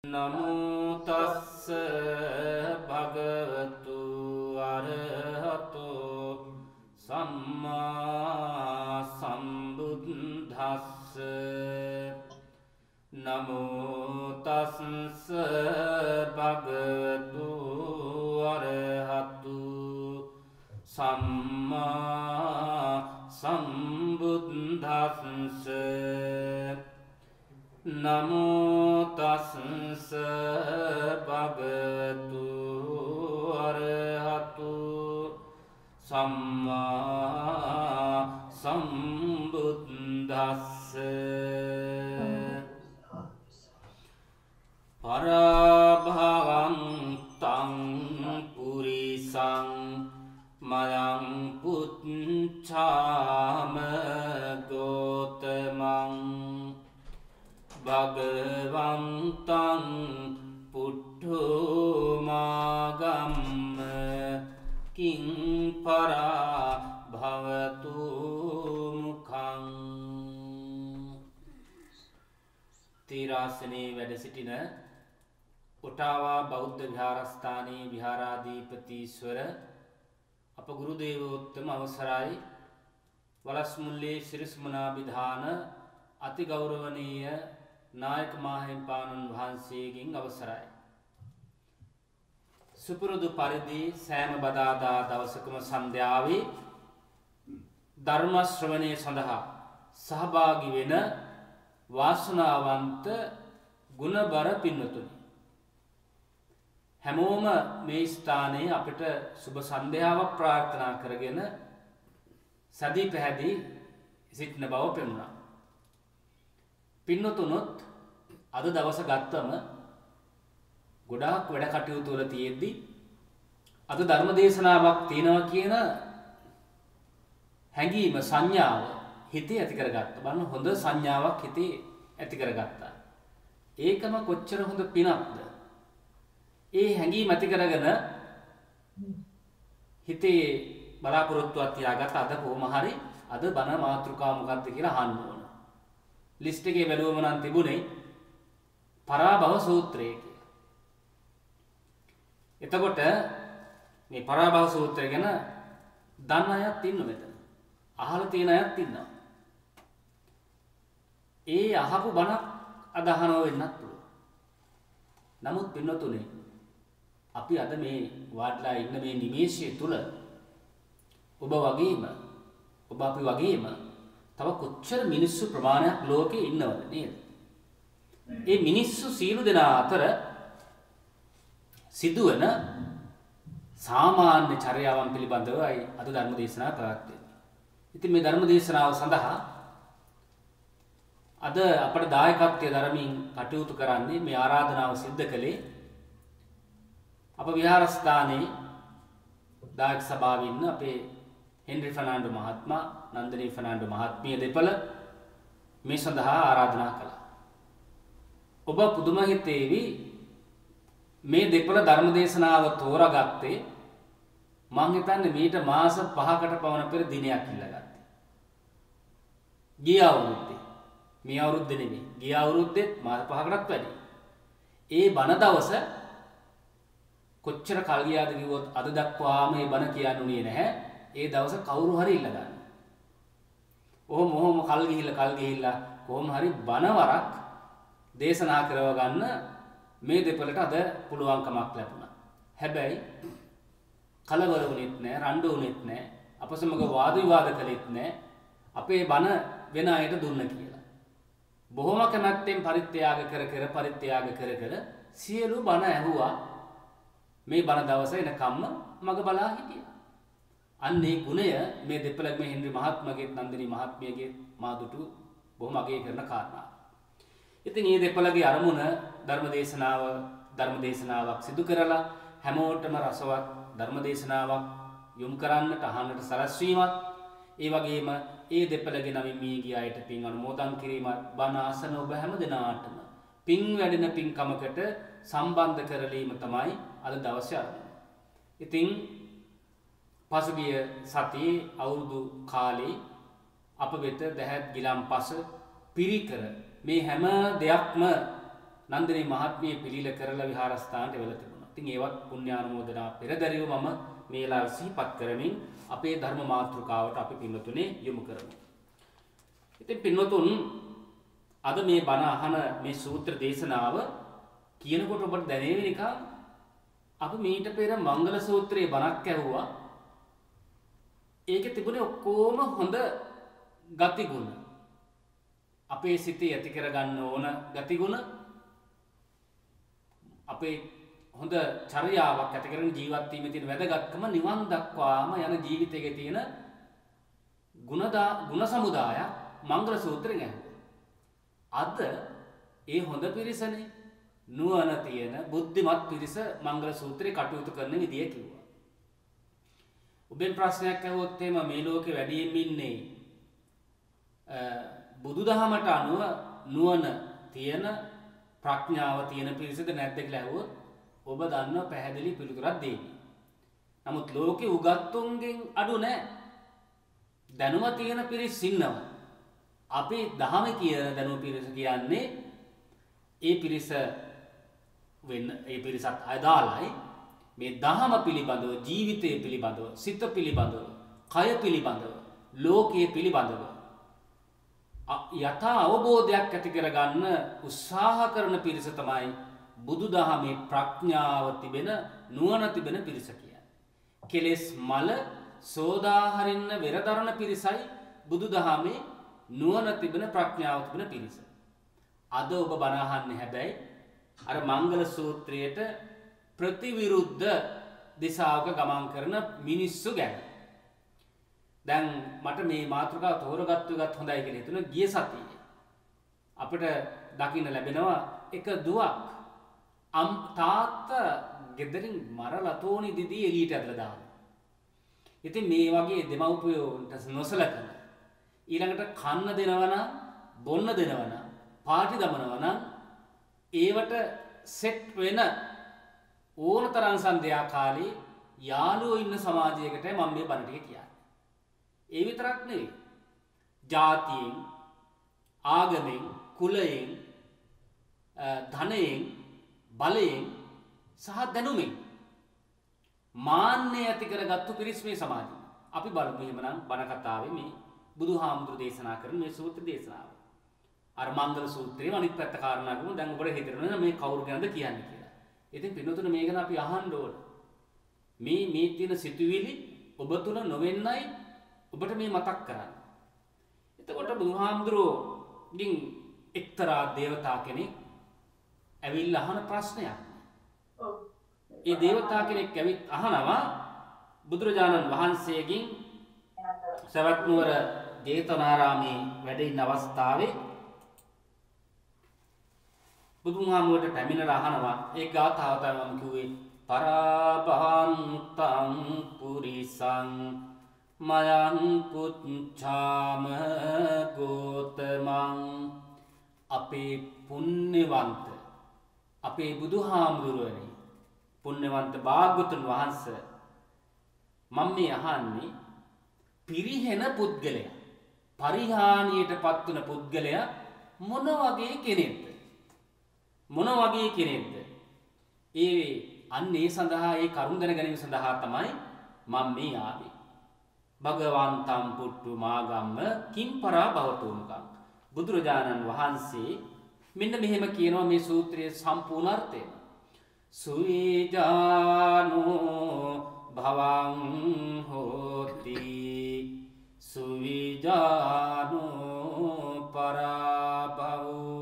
නමෝ තස්ස භගවතු අරහතෝ සම්මා සම්බුද්දස්ස නමෝ තස්ස භගවතු අරහතු සම්මා සම්බුද්දස්ස නමෝ තස්ස භගවතු අරහතු සම්මා සම්බුද්දස්ස පරභවන්තං පුරිසං මයං පුච්ඡාම ගෝතමං භගවන්තං පුට්ඨෝමාගම්ම කිං පරා භවතු මුඛං. තීරාසනේ වැඩ සිටින ඔටාවා බෞද්ධ විහාරස්ථානයේ විහාරාධිපතීස්වර අප ගුරු දේවෝත්තම අවසරයි වලස්මුල්ලේ ශ්‍රීස්මනාභිධාන අති ගෞරවනීය නායක මාහිමිපාණන් වහන්සේගෙන් අවසරයි. සුපුරුදු පරිදි සෑම බදාදා දවසකම සන්ධ්‍යාවේ ධර්ම ශ්‍රවණය සඳහා සහභාගී වෙන වාසනාවන්ත ගුණබර පින්වතුනි, හැමෝම මේ ස්ථානයේ අපිට සුබ සන්ධ්‍යාවක් ප්‍රාර්ථනා කරගෙන සදී පැහැදී සිටින බව පෙනුණා. පින්නතුනොත් අද දවස ගත්තම ගොඩාක් වැඩ කටයුතු වල තියෙද්දි අද ධර්ම දේශනාවක් තියෙනවා කියන හැඟීම සංඥාව හිතේ ඇති කරගත්තා. බලන්න හොඳ සංඥාවක් හිතේ ඇති කරගත්තා. ඒකම කොච්චර හොඳ පිනක්ද. ඒ හැඟීම ඇති කරගෙන හිතේ බලාපොරොත්තුවක් තියාගත්ත අද කොහොම හරි අද බණ මාතෘකාව මොකක්ද කියලා අහන්න ඕන. ලිස්ට් එකේ බැලුවම නම් තිබුණේ පරාභව සූත්‍රය කියලා. එතකොට මේ පරාභව සූත්‍රය ගැන දන්න අයත් ඉන්න මෙතන. අහලා තියෙන අයත් ඉන්නවා. ඒ අහපු බණක් අදහනව වෙන්නත් පුළුවන්. නමුත් පින්නතුනේ අපි අද මේ වාඩිලා ඉන්න මේ නිමේෂය තුල ඔබ වගේම ඔබ අපි වගේම තව කොච්චර මිනිස්සු ප්‍රමාණයක් ලෝකේ ඉන්නවද නේද? ඒ මිනිස්සු සියලු දෙනා අතර සිදුවන සාමාන්‍ය චර්යාවන් පිළිබඳවයි අද ධර්ම දේශනාව පැවැත්වෙන්නේ. ඉතින් මේ ධර්ම දේශනාව සඳහා අද අපට දායකත්වයේ ධර්මයෙන් කටයුතු කරන්නේ මේ ආරාධනාව සිද්ධ කළේ අප විහාරස්ථානයේ දායක සභාවේ ඉන්න අපේ හෙන්රි ෆර්නෑන්ඩෝ මහත්මයා, නන්දනී ෆර්නෑන්ඩෝ මහත්මිය දෙපළ මේ සඳහා ආරාධනා කළා. ඔබ පුදුම හිතේවි මේ දෙපළ ධර්ම දේශනාව තෝරාගත්තේ මං හිතන්නේ මීට මාස 5කට පමණ පෙර දිනයක් ඉල්ලගත්තේ. ගිය අවුරුද්දේ. මේ අවුරුද්දේ නෙමෙයි. ගිය අවුරුද්දෙත් මාස 5කටත් වැඩි. ඒ බණ දවස කොච්චර කල් ගියාද කිව්වොත් අද දක්වාම මේ බණ කියන්නේ නැහැ. ඒ දවස කවුරු හරි ඉල්ල ගන්න. ඔහොම කල් ගිහිල්ලා කොහොම හරි බණවරක් දේශනා කරව ගන්න මේ දෙපළට අද පුළුවන්කමක් ලැබුණා. හැබැයි කලබල වුණෙත් නැහැ, රණ්ඩු වුණෙත් නැහැ, අප සමග වාද විවාද කළෙත් නැහැ. අපේ බණ වෙන අයට දුන්න කියලා. බොහොම කැමැත්තෙන් පරිත්‍යාග කර සියලු බණ ඇහුවා. මේ බණ දවස එනකම්ම මග බලා හිටියා. අන්නේ ගුණය මේ දෙපළගේ මේ හෙන්රි මහත්මයාගේ නන්දිනී මහත්මියගේ මා දුටු බොහොම අගය කරන කාරණා. ඉතින් මේ දෙපළගේ අරමුණ ධර්ම දේශනාවක් සිදු කරලා හැමෝටම රසවත් ධර්ම දේශනාවක් යොමු කරන්නට අහන්නට සලස්වීමත්, ඒ වගේම ඒ දෙපළගේ නමින් මේ ගිය අයට පින් අනුමෝදන් කිරීමත්, බණ අසන ඔබ හැම දෙනාටම පින් වැඩෙන පින්කමකට සම්බන්ධ කරලීම තමයි අද දවසේ අරමුණ. ඉතින් පසුගිය සතියේ අවුරුදු කාලේ අප වෙත දැහැත් ගිලම්පස පිරිකර මේ හැම දෙයක්ම නන්දිනී මහත්මිය පිළිල කරලා විහාරස්ථානට වෙලා තිබුණා. ඉතින් ඒවත් පුණ්‍යානුමෝදනා පෙරදරිව මම මේ වෙලාවේ සිහිපත් කරමින් අපේ ධර්ම මාතෘකාවට අපි පින්වතුනේ යොමු කරමු. ඉතින් පින්වතුන් අද මේ බණ අහන මේ සූත්‍ර දේශනාව කියනකොට ඔබට දැනෙන්නේ නිකන් අපි මීට පෙර මංගල සූත්‍රයේ බණක් ඇහුවා. ඒකේ තිබුණේ ඔක්කොම හොඳ ගතිගුණ. අපේ සිතේ ඇති කරගන්න ඕන ගතිගුණ. අපේ හොඳ චර්යාවක් ඇති කරගෙන ජීවත් වීමේ තියෙන වැදගත්කම නිවන් දක්වාම යන ජීවිතයේ තියෙන ගුණ සමුදාය මංගල සූත්‍රයෙන් ඇහුවා. අද ඒ හොඳ පිරිසනේ නුවණ තියෙන බුද්ධිමත් පිරිස මංගල සූත්‍රේ කටයුතු කරන විදිය කිව්වා. ඔබෙන් ප්‍රශ්නයක් අහුවොත් එහෙම මේ ලෝකේ වැඩියෙන් ඉන්නේ බුදුදහමට අනුව නුවණ තියෙන ප්‍රඥාව තියෙන පිරිසද නැද්ද කියලා අහුවොත් ඔබ දන්නව පැහැදිලි පිළිතුරක් දෙන්නේ. නමුත් ලෝකේ උගත්තුන්ගෙන් අඩු නැහැ. දැනුම තියෙන පිරිස් ඉන්නවා. අපි දහම කියන දැනුම පිරිස කියන්නේ ඒ පිරිස ඒ පිරිසත් අදාළයි මේ දහම පිළිබඳව, ජීවිතය පිළිබඳව, සිත පිළිබඳව, කය පිළිබඳව, ලෝකයේ පිළිබඳව යථා අවබෝධයක් ඇති කරගන්න උත්සාහ කරන පිරිස තමයි බුදුදහමේ ප්‍රඥාව තිබෙන, නුවණ තිබෙන පිරිස කියන්නේ. කෙලෙස් මල සෝදාහරින්න වෙරදරන පිරිසයි බුදුදහමේ නුවණ තිබෙන, ප්‍රඥාව තිබෙන පිරිස. අද ඔබ බණ අහන්නේ හැබැයි අර මංගල සූත්‍රයට ප්‍රතිවිරුද්ධ දිශාවක ගමන් කරන මිනිස්සු ගැන. දැන් මට මේ මාතෘකාව තෝරගත්තු එකත් හොඳයි කියලා හිතුණා. ගිය සතියේ අපිට දකින්න ලැබෙනවා එක දුවක් තාත්තා ගෙදරින් මරලා තෝණි දිදී එළියට ඇදලා දානවා. ඉතින් මේ වගේ දෙමව්පියෝන්ට නොසලකන ඊළඟට කන්න දෙනවා නම්, බොන්න දෙනවා නම්, පාටි දමනවා නම් ඒවට සෙට් වෙන ඕනතරම් සන්ධ්‍යා කාලේ යාළුවෝ ඉන්න සමාජයකට මම මේ බණ ටික කියන්නේ. ඒ විතරක් නෙවෙයි. ජාතියෙන්, ආගමෙන්, කුලයෙන්, ධනයෙන්, බලයෙන් සහ දැනුමෙන් මාන්නය ඇති කරගත්තු පිරිස් මේ සමාජය. අපි බලමු එහෙමනම් බණ කතාවේ මේ බුදුහාමුදුරු දේශනා කරන මේ සූත්‍ර දේශනාව. අර මංගල සූත්‍රයේ අනිත් පැත්ත කාරණා කරමු. දැන් ඔබට හිතෙනවා මේ කවුරු ගැනද කියන්නේ කියලා. ඉතින් පින්නතුනේ මේ ගැන අපි අහන්න ඕන. මේ තියෙන සිතුවිලි ඔබ තුල නොවෙන්නයි ඔබට මේ මතක් කරන්නේ. එතකොට බුදුහාමුදුරුවෝගෙන් එක්තරා දේවතා කෙනෙක් ඇවිල්ලා අහන ප්‍රශ්නයක්. ඒ දේවතා කෙනෙක් ඇවිත් අහනවා බුදුරජාණන් වහන්සේගෙන් සවැත් නුවර ජේතවනාරාමේ වැඩ ඉන්න අවස්ථාවේ බුදුහාමුදුරුවෝට පැමිණලා අහනවා. ඒ ගාථාව තමයි මම කිව්වේ පරාභාන්තං පුරිසං මයං පුච්ඡාම ගෝතමං. අපේ පුණ්‍යවන්ත අපේ බුදුහාමුදුරුවනේ පුණ්‍යවන්ත භාග්‍යවතුන් වහන්සේ මම මේ අහන්නේ පිරිහෙන පුද්ගලයා, පරිහානියට පත්වන පුද්ගලයා මොන වගේ කෙනෙක්ද? මොන වගේ කෙනෙක්ද? අන්නේ සඳහා ඒ කරුණ දැන ගැනීම සඳහා තමයි මම මේ ආවේ. භගවන්තම් පුට්ටු මාගම්ම කිම්පරා භවතුමුකම්. බුදුරජාණන් වහන්සේ මෙන්න මෙහෙම කියනවා මේ සූත්‍රයේ සම්පූර්ණ අර්ථය. සුවිජානෝ භවං හෝති සුවිජානෝ පරාභවෝ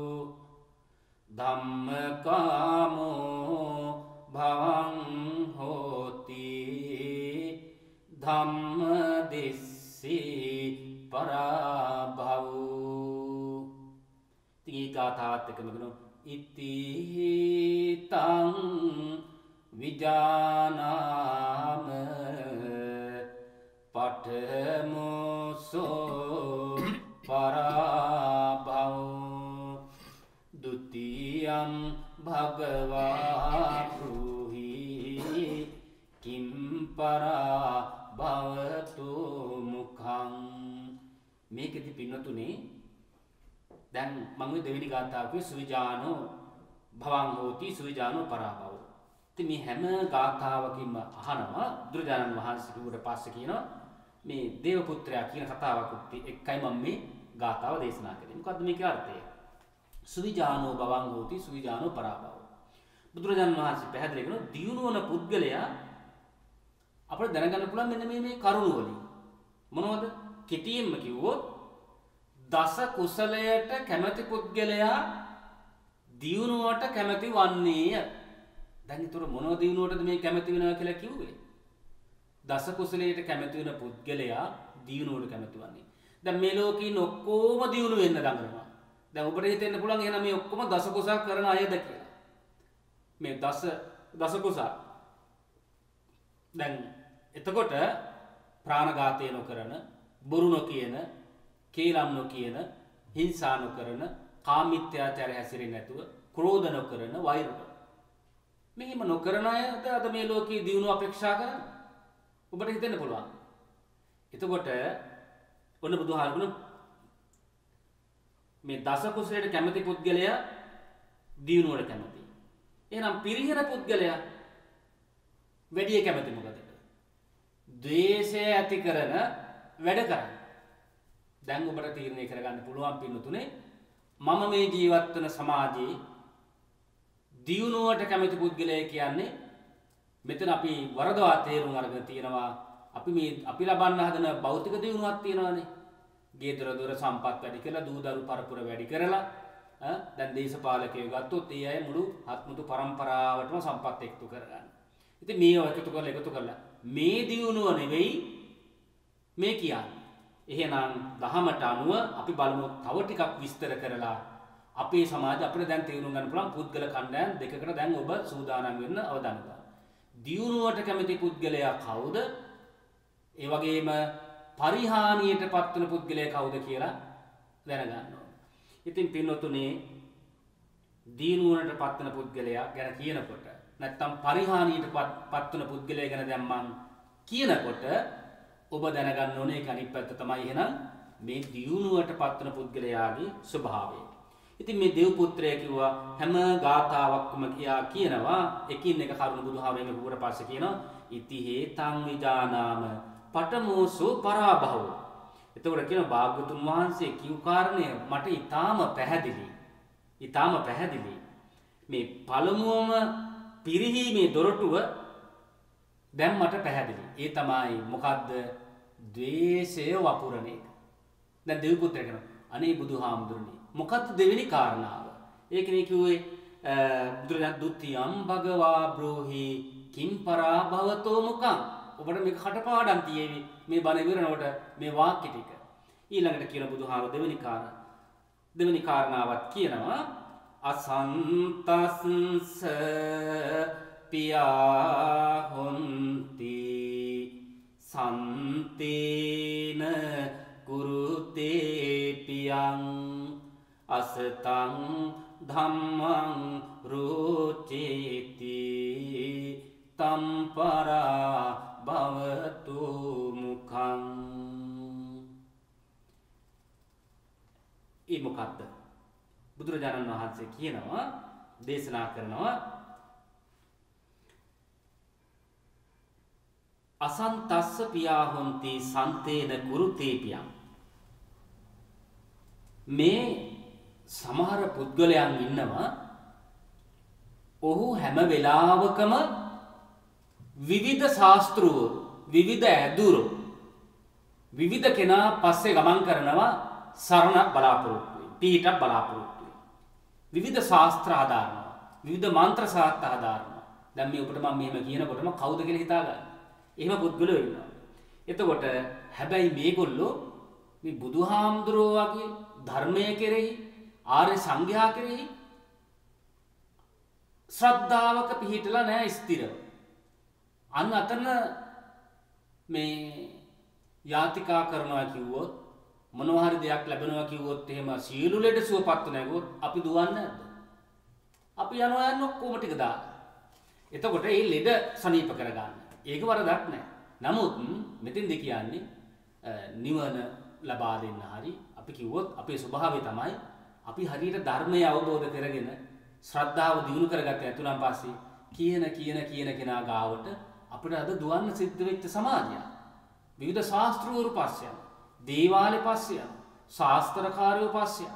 ධම්මකාමෝ භවං හෝති ධම්මදිස්සී පරාභවෝ. ඉතින් ගාථාවත් එකම කරනවා. ඉතිතං විජානාම පඨමෝසෝ පරාභවෝ ဒုတိယံ භගවා බ්‍රූහි කිම් පරා භවතු මුඛං. මේකෙදි පින්නතුනේ දැන් මම දෙවෙනි ගාථාවේ සුවිජානෝ භවං හෝති සුවිජානෝ පරාභවෝ. ඉතින් මේ හැම ගාථාවකින්ම අහනවා බුදුරජාණන් වහන්සේ කිව්වට පස්සේ කියනවා මේ දේව පුත්‍රයා කියන කතාවක් එක්කයි මම මේ ගාථාව දේශනා කළේ. මොකද්ද මේකේ අර්ථය? සුවිජානෝ භවං හෝති සුවිජානෝ පරාභවෝ. බුදුරජාණන් වහන්සේ පැහැදිලි කරනවා දියුණුවන පුද්ගලයා අපිට දැනගන්න පුළුවන් මෙන්න මේ කරුණ වලින්. මොනවද? කෙටියෙන්ම කිව්වොත් දස කුසලයට කැමැති පුද්ගලයා දියුණුවට කැමැති වන්නේය. දැන් ඊතර මොනව දියුණුවටද මේ කැමැති වෙනවා කියලා කිව්වේ? දස කුසලයට කැමැති වෙන පුද්ගලයා දියුණුවට කැමැති වන්නේ. දැන් මේ ලෝකේ ඉන්න ඔක්කොම දියුණු වෙන්න දඟලනවා. දැන් ඔබට හිතෙන්න පුළුවන් එහෙනම් මේ ඔක්කොම දස කුසල කරන අයද කියලා. මේ දස කුසල. දැන් එතකොට ප්‍රාණඝාතය නොකරන, බොරු නොකියන, කේලම් නොකියන, හිංසා නොකරන, කාමීත්‍යාචාරය හැසිරෙන්නේ නැතුව, ක්‍රෝධ නොකරන, වෛර මෙහෙම නොකරන අයද අද මේ ලෝකයේ දියුණුව අපේක්ෂා කරන්නේ. ඔබට හිතෙන්න පුළුවන්. එතකොට ඔන්න බුදුහාමුදුරුවෝ මේ දස කුසලයට කැමති පුද්ගලයා දියුණුවට කැමති. එහෙනම් පිරිහෙන පුද්ගලයා වැඩි කැමති මොකද? ද්වේෂය ඇති කරන වැඩ කරන්න. දැන් ඔබට තීරණය කරගන්න පුළුවන් පින්නතුනේ මම මේ ජීවත් වෙන සමාජයේ දියුණුවට කැමති පුද්ගලයා කියන්නේ මෙතන අපි වරදවා තේරුම් අරගෙන තියෙනවා අපි ලබන්න හදන භෞතික දියුණුවක් තියෙනවානේ. ගේ දොර සම්පත් වැඩි කරලා දූ දරු පරපුර වැඩි කරලා දැන් දේශපාලකයෝ ගත්තොත් ඒ අය මුළු ආත්මතු පරම්පරාවටම සම්පත් එකතු කරගන්න. ඉතින් මේව එකතු කරලා මේ දියුණුව නෙවෙයි මේ කියන්නේ. එහෙනම් දහමට අනුව අපි බලමු තව ටිකක් විස්තර කරලා අපේ සමාජය අපිට දැන් තේරුම් ගන්න පුළුවන් පුද්ගල කණ්ඩායම් දෙකකට දැන් ඔබ සූදානම් වෙන්න අවධානය යොමු. දියුණුවට කැමති පුද්ගලයා කවුද? ඒ වගේම පරිහානියට පත්වන පුද්ගලයා කවුද කියලා දැනගන්න ඕනේ. ඉතින් පින්වතුනේ දියුණුවට පත්වන පුද්ගලයා ගැන කියනකොට නැත්තම් පරිහානියට පත්වන පුද්ගලයා ගැන දැන් මම කියනකොට ඔබ දැනගන්න ඕනේ ඒක අනිත් පැත්ත තමයි එහෙනම් මේ දියුණුවට පත්වන පුද්ගලයාගේ ස්වභාවය. ඉතින් මේ දේව පුත්‍රයා කිව්වා හැම ගාථාවක්ම කියනවා එකින් එක කරුණු බුදුහාමයෙන් කිව්වට පස්සේ කියනවා ඉති හේතං විජානාම පඨමෝසෝ පරාභවෝ. එතකොට කියන භාග්‍යතුන් වහන්සේ කිව් කාරණය මට ඊටාම පැහැදිලි. මේ පළමුවම පිරිහීමේ දොරටුව දැන් මට පැහැදිලි. ඒ තමයි මොකද්ද? ද්වේෂය වපුරන එක. දැන් දේව පුත්‍රයා කියනවා අනේ බුදුහාමුදුරනේ මොකක්ද දෙවෙනි කාරණාව? ඒකනේ කිව්වේ බුදුරජාණන් දුතියම් භගවා බ්‍රෝහි කිම් පරාභවතෝ මුකං. ඔබට මේක කටපාඩම් තියෙවි මේ බණ ඉවරනකොට මේ වාක්‍ය ටික. ඊළඟට කියන බුදුහාමුදුර දෙවෙනි කාරණාවත් කියනවා අසන්තස්ස පියා හොන්ති සන්තේන කුරුතේ පියං අසතං ධම්මං රුචේති තම්පරා භවතු මුඛං. ඒ මොකක්ද? බුදුරජාණන් වහන්සේ කියනවා දේශනා කරනවා අසන්තස්ස පියා හොන්ති සන්තේන කුරුතේ පියං. මේ සමහර පුද්ගලයන් ඉන්නවා ඔහු හැම වෙලාවකම විවිධ ශාස්ත්‍රවරු විවිධ ඇදුරු විවිධ කෙනා පස්සේ ගමන් කරනවා සරණ බලාපොරොත්තු වෙයි පිහිටක් බලාපොරොත්තු වෙයි විවිධ ශාස්ත්‍ර ආධාරනවා විවිධ මන්ත්‍ර සාත්ත ආධාරනවා. දැන් මේ ඔබට මම මෙහෙම කියනකොටම කවුද කියලා හිතා ගන්න. එහෙම පුද්ගලයෝ ඉන්නවා. එතකොට හැබැයි මේගොල්ලෝ මේ බුදුහාමුදුරුවෝ වගේ ධර්මයේ කෙරෙහි ආර්ය සංඝයා කෙරෙහි ශ්‍රද්ධාවක පිහිටලා නැහැ ස්ථිරව. අන්න අතන මේ යාතිකා කරනවා කිව්වොත් මොනවා හරි දෙයක් ලැබෙනවා කිව්වොත් එහෙම සියලු ලෙඩ සුවපත් නැගොත් අපි දුවන්නේ නැද්ද? අපි යනවා ඔක්කොම ටික දාලා. එතකොට මේ ලෙඩ සනීප කරගන්න. ඒක වරදක් නැහැ. නමුත් මෙතෙන්ද කියන්නේ නිවන ලබා දෙන්න හරි අපි කිව්වොත් අපේ ස්වභාවය තමයි අපි හරියට ධර්මය අවබෝධ කරගෙන ශ්‍රද්ධාව දියුණු කරගත්ත ඇතුළන් පස්සේ කියන කෙනා ගාවට අපිට අද දුවන්න සිද්ධ වෙච්ච සමාජයක්. විවිධ ශාස්ත්‍රවරු පස්සේ යන, දේවාලේ පස්සේ යන, ශාස්ත්‍රකාරයෝ පස්සේ යන.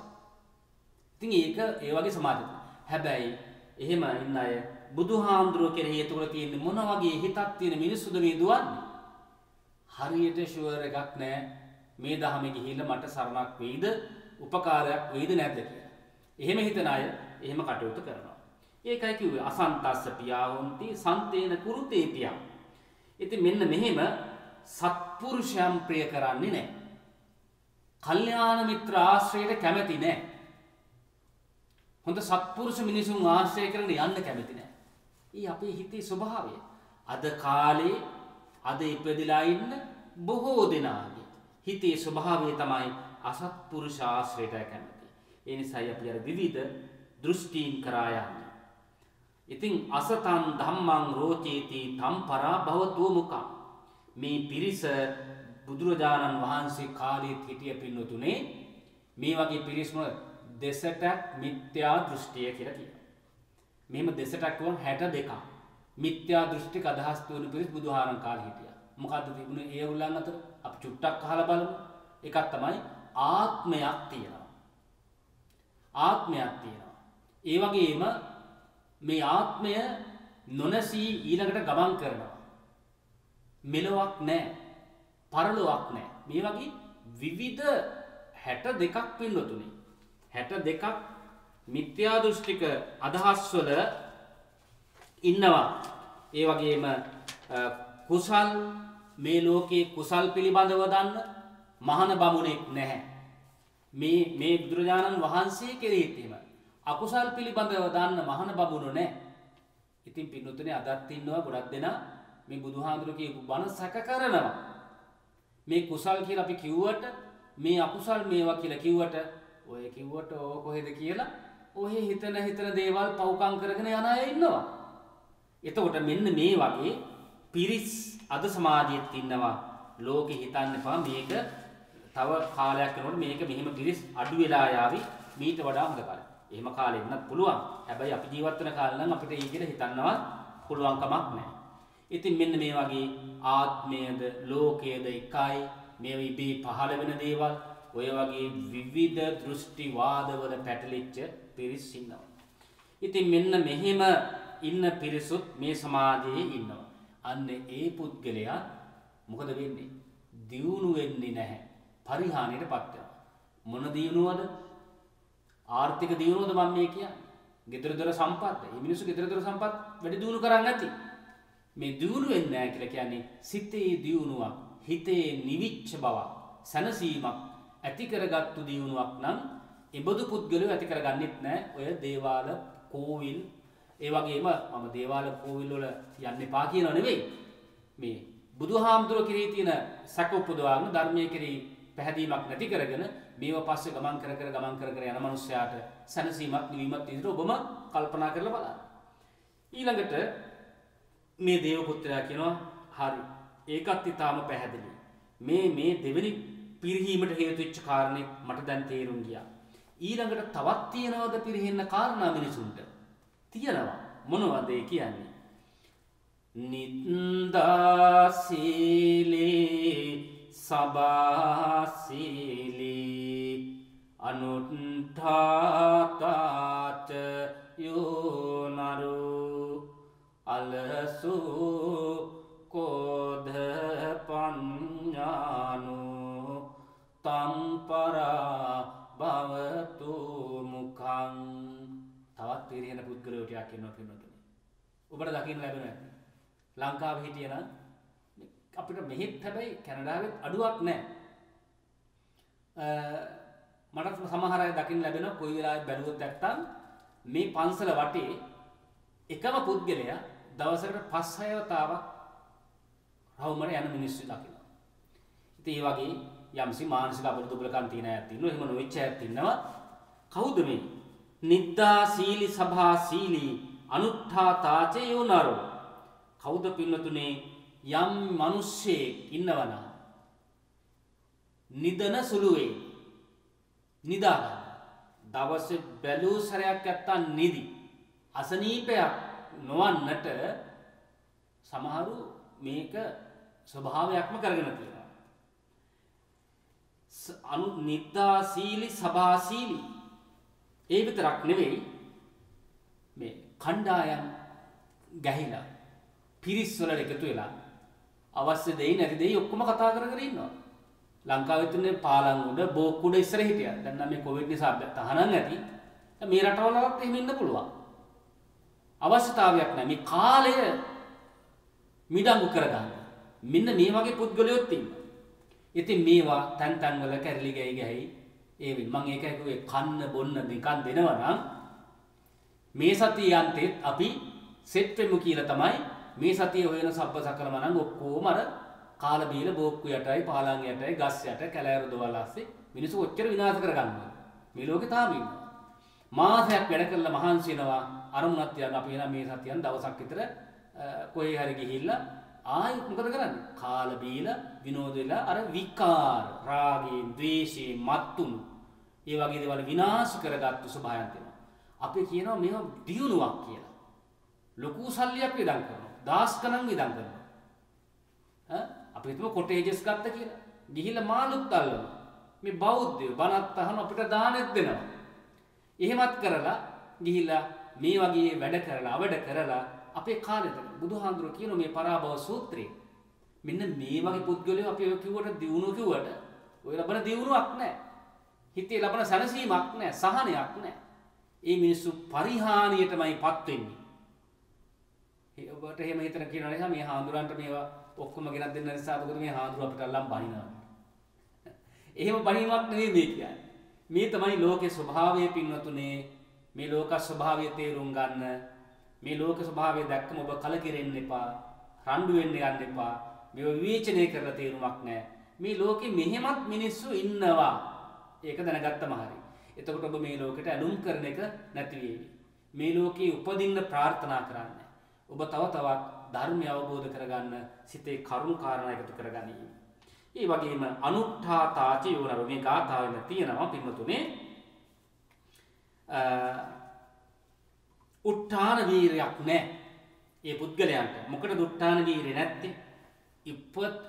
ඉතින් ඒක ඒ වගේ සමාජයක්. හැබැයි එහෙම ඉන්න අය බුදුහාමුදුරුවෝ කෙරෙහි එතකොට තියෙන්නේ මොන වගේ හිතක් තියෙන මිනිස්සුද මේ දුවන්නේ? හරියට ෂුවර් එකක් නැහැ මේ ධහමේ ගිහිල්ලා මට සරණක් වෙයිද, උපකාරයක් වෙයිද නැද්ද කියලා. එහෙම හිතන අය එහෙම කටයුතු කරනවා. ඒකයි කිව්වේ අසන්තස්ස පියාවොන්ති සන්තේන කුරුතේ පියා. ඉතින් මෙන්න මෙහෙම සත්පුරුෂයන් ප්‍රිය කරන්නේ නැහැ. කල්යාණ මිත්‍ර ආශ්‍රයයට කැමති නැහැ. හොඳ සත්පුරුෂ මිනිසුන් ආශ්‍රය කරන්න යන්න කැමති නැහැ. ඊ අපේ හිතේ ස්වභාවය. අද කාලේ අද ඉපදිලා ඉන්න බොහෝ දෙනාගේ හිතේ ස්වභාවය තමයි අසත්පුරුෂ ආශ්‍රයයට කැමති. ඒ නිසායි අපි අර විවිධ දෘෂ්ටීන් කරා යන්නේ. ඉතින් අසතං ධම්මං රෝචේති තම් පරා භවතු මුඛං. මේ පිරිස බුදුරජාණන් වහන්සේ කාලෙත් හිටිය පින්නතුනේ මේ වගේ පිරිස් මොන දෙසටක් මිත්‍යා දෘෂ්ටිය කියලා කියනවා. මෙහෙම දෙසටක් වුණ 62ක් මිත්‍යා දෘෂ්ටික අදහස් තුන පිරිස් බුදුහාරන් කාලේ හිටියා. මොකද්ද තිබුණේ ඒ උල්ලන් අතර? අපි චුට්ටක් අහලා බලමු. එකක් තමයි ආත්මයක් තියෙනවා. ආත්මයක් තියෙනවා. ඒ වගේම මේ ආත්මය නොනසී ඊළඟට ගමන් කරනවා. මෙලොවක් නැහැ. පරලොවක් නැහැ. මේ වගේ විවිධ 62ක් පින්නතුනේ. 62ක් මිත්‍යා දෘෂ්ටික අදහස් වල ඉන්නවා. ඒ වගේම කුසල් මේ ලෝකේ කුසල් පිළිබඳව දන්න මහාන බමුණෙක් නැහැ. මේ බුදුරජාණන් වහන්සේ කෙරෙහිත් එහෙම අකුසල් පිළිබඳව දන්න මහාන බමුණු නැහැ. ඉතින් පින්නතුනේ අදත් ඉන්නවා ගොඩක් දෙනා මේ බුදුහාඳුර කියපු බණ සැක කරනවා. මේ කුසල් කියලා අපි කිව්වට මේ අකුසල් මේවා කියලා කිව්වට ඔය කිව්වට ඕක කොහෙද කියලා ඔය හිතන දේවල් පව්කම් කරගෙන යන අය ඉන්නවා. එතකොට මෙන්න මේ වගේ පිරිස් අද සමාජයේත් ඉන්නවා. ලෝකෙ හිතන්න එපා මේක තව කාලයක් යනකොට මේක මෙහෙම පිරිස් අඩු වෙලා යාවි මීට වඩා හොඳ කාලයක්. එහෙම කාලෙ වෙනත් පුළුවන්. හැබැයි අපි ජීවත් වෙන කාලේ නම් අපිට ඒ කියලා හිතන්නවත් පුළුවන් කමක් නැහැ. ඉතින් මෙන්න මේ වගේ ආත්මයේද ලෝකයේද එකයි මේ ඉබේ පහළ වෙන දේවල් ඔය වගේ විවිධ දෘෂ්ටි වාදවල පැටලිච්ච පිරිස් ඉන්නවා. ඉතින් මෙන්න මෙහෙම ඉන්න පිරිසුත් මේ සමාජයේ ඉන්නවා. අන්න ඒ පුද්ගලයා මොකද වෙන්නේ? දියුණු වෙන්නේ නැහැ. පරිහානියටපත් වෙනවා. මොන දියුණුවද? ආර්ථික දියුණුවද මම මේ කියන්නේ? ගෙදර දොර සම්පත්. මේ මිනිස්සු ගෙදර දොර සම්පත් වැඩි දියුණු කරන්නේ නැති. මේ දියුණු වෙන්නේ නැහැ කියලා කියන්නේ සිතේ දියුණුවක්, හිතේ නිවිච්ච බවක්, සනසීමක් ඇති කරගත්තු දියුණුවක් නම් එබඳු පුද්ගලයෝ ඇති කරගන්නෙත් නැහැ. ඔය දේවාල කෝවිල් ඒ වගේම මම දේවාල කෝවිල් වල යන්න එපා කියනව නෙවෙයි. මේ බුදුහාමුදුරුවෝ කෙරෙහි තියෙන සැක උපදවාගෙන ධර්මයේ කෙරෙහි පැහැදීමක් නැති කරගෙන මේව පස්සේ ගමන් කර යන මනුස්සයාට සනසීමක් නිවීමක් විදිහට ඔබම කල්පනා කරලා බලන්න. ඊළඟට මේ දේව පුත්‍රයා කියනවා හරි ඒකත් ඊටාම පැහැදිලි. මේ දෙවෙනි පිරිහීමට හේතු වෙච්ච කාරණේ මට දැන් තේරුම් ගියා. ඊළඟට තවත් තියනවද පිරිහෙන්න කාරණා මිනිසුන්ට? තියනවා. මොනවද ඒ කියන්නේ? නින්දා සීලේ සබා සීලේ අනුත්ථාතාච යෝනරු අලසු කෝධ පඤ්ඤානු තම්පරා භවතු මුඛං. තවත් පිරිහෙන පුද්ගලයෝ ටිකක් ඉන්නවා පින්නතුනේ. ඔබට දකින්න ලැබෙනවා ඇති. ලංකාවේ හිටියනම් අපිට මෙහෙත් හැබැයි කැනඩාවෙත් අඩුවක් නැහැ. මට සමහර අය දකින්න ලැබෙනවා කොයි වෙලාවෙ බැලුවොත් නැත්තම් මේ පන්සල වටේ එකම පුද්ගලයා දවසකට 5-6 වතාවක් රවුමට යන මිනිස්සු දකිනවා. ඉතින් ඒ වගේ යම්සි මානසික අපරිදුබලකම් තියෙන අයත් ඉන්නවා. එහෙම නොවිච්ච අයත් ඉන්නවා. කවුද මේ? නිද්දා සීලි සභා සීලි අනුත්ථාතාචේ යෝනරෝ. කවුද පින්නතුනේ? යම් මිනිස්සෙක් ඉන්නවනම් නිදන සුළුවේ නිදා ගන්න. දවසේ බැලූ සැරයක් නැත්තම් නිදි. අසනීපයක් නොවන්නට සමහරු මේක ස්වභාවයක්ම කරගෙන තියෙනවා. නිද්දාශීලී සභාශීලී ඒ විතරක් නෙවෙයි මේ කණ්ඩායම් ගැහිලා පිරිස් වල එකතු වෙලා අවශ්‍ය දෙයි නැති දෙයි ඔක්කොම කතා කර කර ඉන්නවා. ලංකාවේ තුනේ පාලම් උඩ බෝක් උඩ ඉස්සර හිටියා. දැන් නම් මේ කොවිඩ් නිසා තහනම් නැති. මේ රටවලවත් එහෙම ඉන්න පුළුවන්. අවශ්‍යතාවයක් නැහැ. මේ කාලය මිඩංගු කරගන්න. මෙන්න මේ වගේ පුද්ගලයොත් ඉන්නවා. ඉතින් මේවා තැන් තැන් වල කැරලි ගහයි ඒ වින් මම ඒකයි කිව්වේ කන්න බොන්න නිකන් දෙනවා නම් මේ සතිය යන්තෙත් අපි සෙට් වෙමු කියලා තමයි මේ සතිය හොයන සබ්බ සකලම නම් ඔක්කොම අර කාල බීල බෝක්කු යටයි පාලං යටයි ගස් යට කැලෑර දොවල් ASCII මිනිස්සු ඔච්චර විනාශ කරගන්නවා. මේ ලෝකේ තාම ඉන්නවා. මාසයක් වැඩ කරලා මහන්සි වෙනවා අරමුණක් තියන්න අපි එන මේ සතියන් දවසක් විතර කොහේ හරි ගිහිල්ලා ආයි මොකද කරන්නේ? කාල බීල විනෝද වෙලා අර විකාර රාගයෙන් ද්වේෂයෙන් මත්තුණු ඒ වගේ දේවල් විනාශ කරගත්තු ස්වභාවයන් තියෙනවා. අපි කියනවා මේවා දියුණුවක් කියලා. ලොකු සල්ලියක් වියදම් කරනවා. දාස් ගණන් වියදම් කරනවා. අපි හිතමු කොටේජස් ගත්ත කියලා. ගිහිල්ලා මාළුත් අල්ලනවා. මේ බෞද්ධයෝ බණත් අහන අපිට දානෙත් දෙනවා. එහෙමත් කරලා ගිහිල්ලා මේ වගේ වැඩ කරලා අවඩ කරලා අපේ කාලෙට බුදුහාඳුරෝ කියන මේ පරාභව සූත්‍රයේ මෙන්න මේ වගේ පුද්ගලයෝ අපි ඔය කිව්වට දියුණුව කිව්වට ඔය ලබන දියුණුවක් නැහැ. හිතේ ලබන සැනසීමක් නැහැ, සහනයක් නැහැ. ඒ මිනිස්සු පරිහානියටමයිපත් වෙන්නේ. ඔබට එහෙම හිතන කියනවා නිසා මේ හාඳුරන්ට මේවා ඔක්කොම ගෙනත් දෙන්න නිසා මොකද මේ හාඳුර අපිට අල්ලන් බනිනවා. එහෙම බනිනවක් නෙවෙයි මේ කියන්නේ. මේ තමයි ලෝකේ ස්වභාවය පින්වතුනේ. මේ ලෝක ස්වභාවය තේරුම් ගන්න. මේ ලෝක ස්වභාවය දැක්කම ඔබ කලකිරෙන්න එපා. රණ්ඩු වෙන්න යන්න එපා. මේව විවේචනය කරලා තේරුමක් නැහැ. මේ ලෝකෙ මෙහෙමත් මිනිස්සු ඉන්නවා. ඒක දැනගත්තම හරි. එතකොට ඔබ මේ ලෝකෙට ඇලුම් කරන එක නැති වෙවි. මේ ලෝකේ උපදින්න ප්‍රාර්ථනා කරන්න. ඔබ තව තවත් ධර්මය අවබෝධ කරගන්න සිතේ කරුණු කාරණා එකතු කරගනීම. ඒ වගේම අනුත්ථාතාච යෝනව මේ ගාථාවෙම තියෙනවා පින්වතුනේ. උත්ථාන වීරයක් නැහැ. ඒ පුද්ගලයන්ට මොකටද උත්ථාන වීරිය නැත්තේ?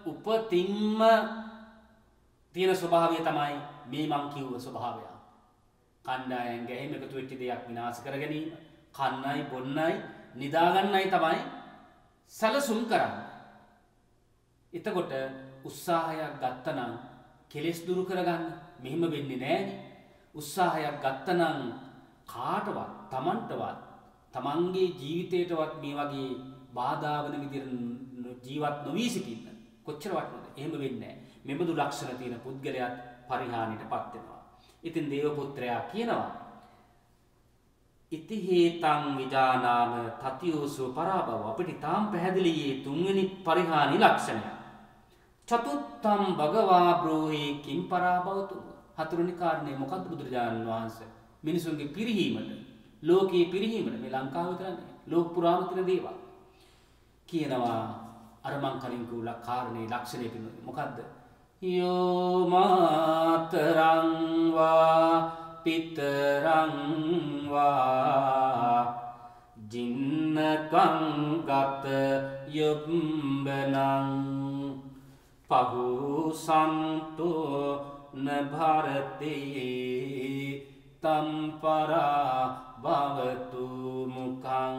උපතින්ම තියෙන ස්වභාවය තමයි මේ මං කිව්ව ස්වභාවය. කණ්ඩායම් ගැහිම එකතු වෙච්ච දෙයක් විනාශ කර ගැනීම, කන්නයි බොන්නයි නිදාගන්නයි තමයි සැලසුම් කරන්නේ. එතකොට උත්සාහයක් ගත්තනම් කෙලෙස් දුරු කරගන්න මෙහෙම වෙන්නේ නැහැනේ. උත්සාහයක් ගත්තනම් කාටවත් තමන්ටවත් තමන්ගේ ජීවිතේටවත් මේ වගේ බාධා වෙන විදිහට ජීවත් නොවී සිටින්න කොච්චර වටිනවද? එහෙම වෙන්නේ නැහැ. මෙබඳු ලක්ෂණ තියෙන පුද්ගලයාත් පරිහානියටපත් වෙනවා. ඉතින් දේව පුත්‍රයා කියනවා ඉති හේතං විජානාම තතියෝසු පරාභව. අපිට තාම පැහැදිලියේ තුන්වෙනි පරිහානි ලක්ෂණය. චතුත්තම් භගවා බ්‍රෝහි කිම් පරාභවතු. හතරවෙනි කාරණේ මොකද්ද බුදුරජාණන් වහන්සේ මිනිසුන්ගේ පිරිහීමට, ලෝකයේ පිරිහීමට, මේ ලංකාවේ කරන්නේ ලෝක පුරාම තියෙන දේවල් කියනවා. අර මං කලින් කිව්ව කාරණේ ලක්ෂණය පිළිබඳව මොකද්ද? යෝ මාතරං වා පිතරං වා ජින්නකං ගත යොම්බනං පහුසන්තෝ නභරතේ තම්පරා භවතු මුඛං.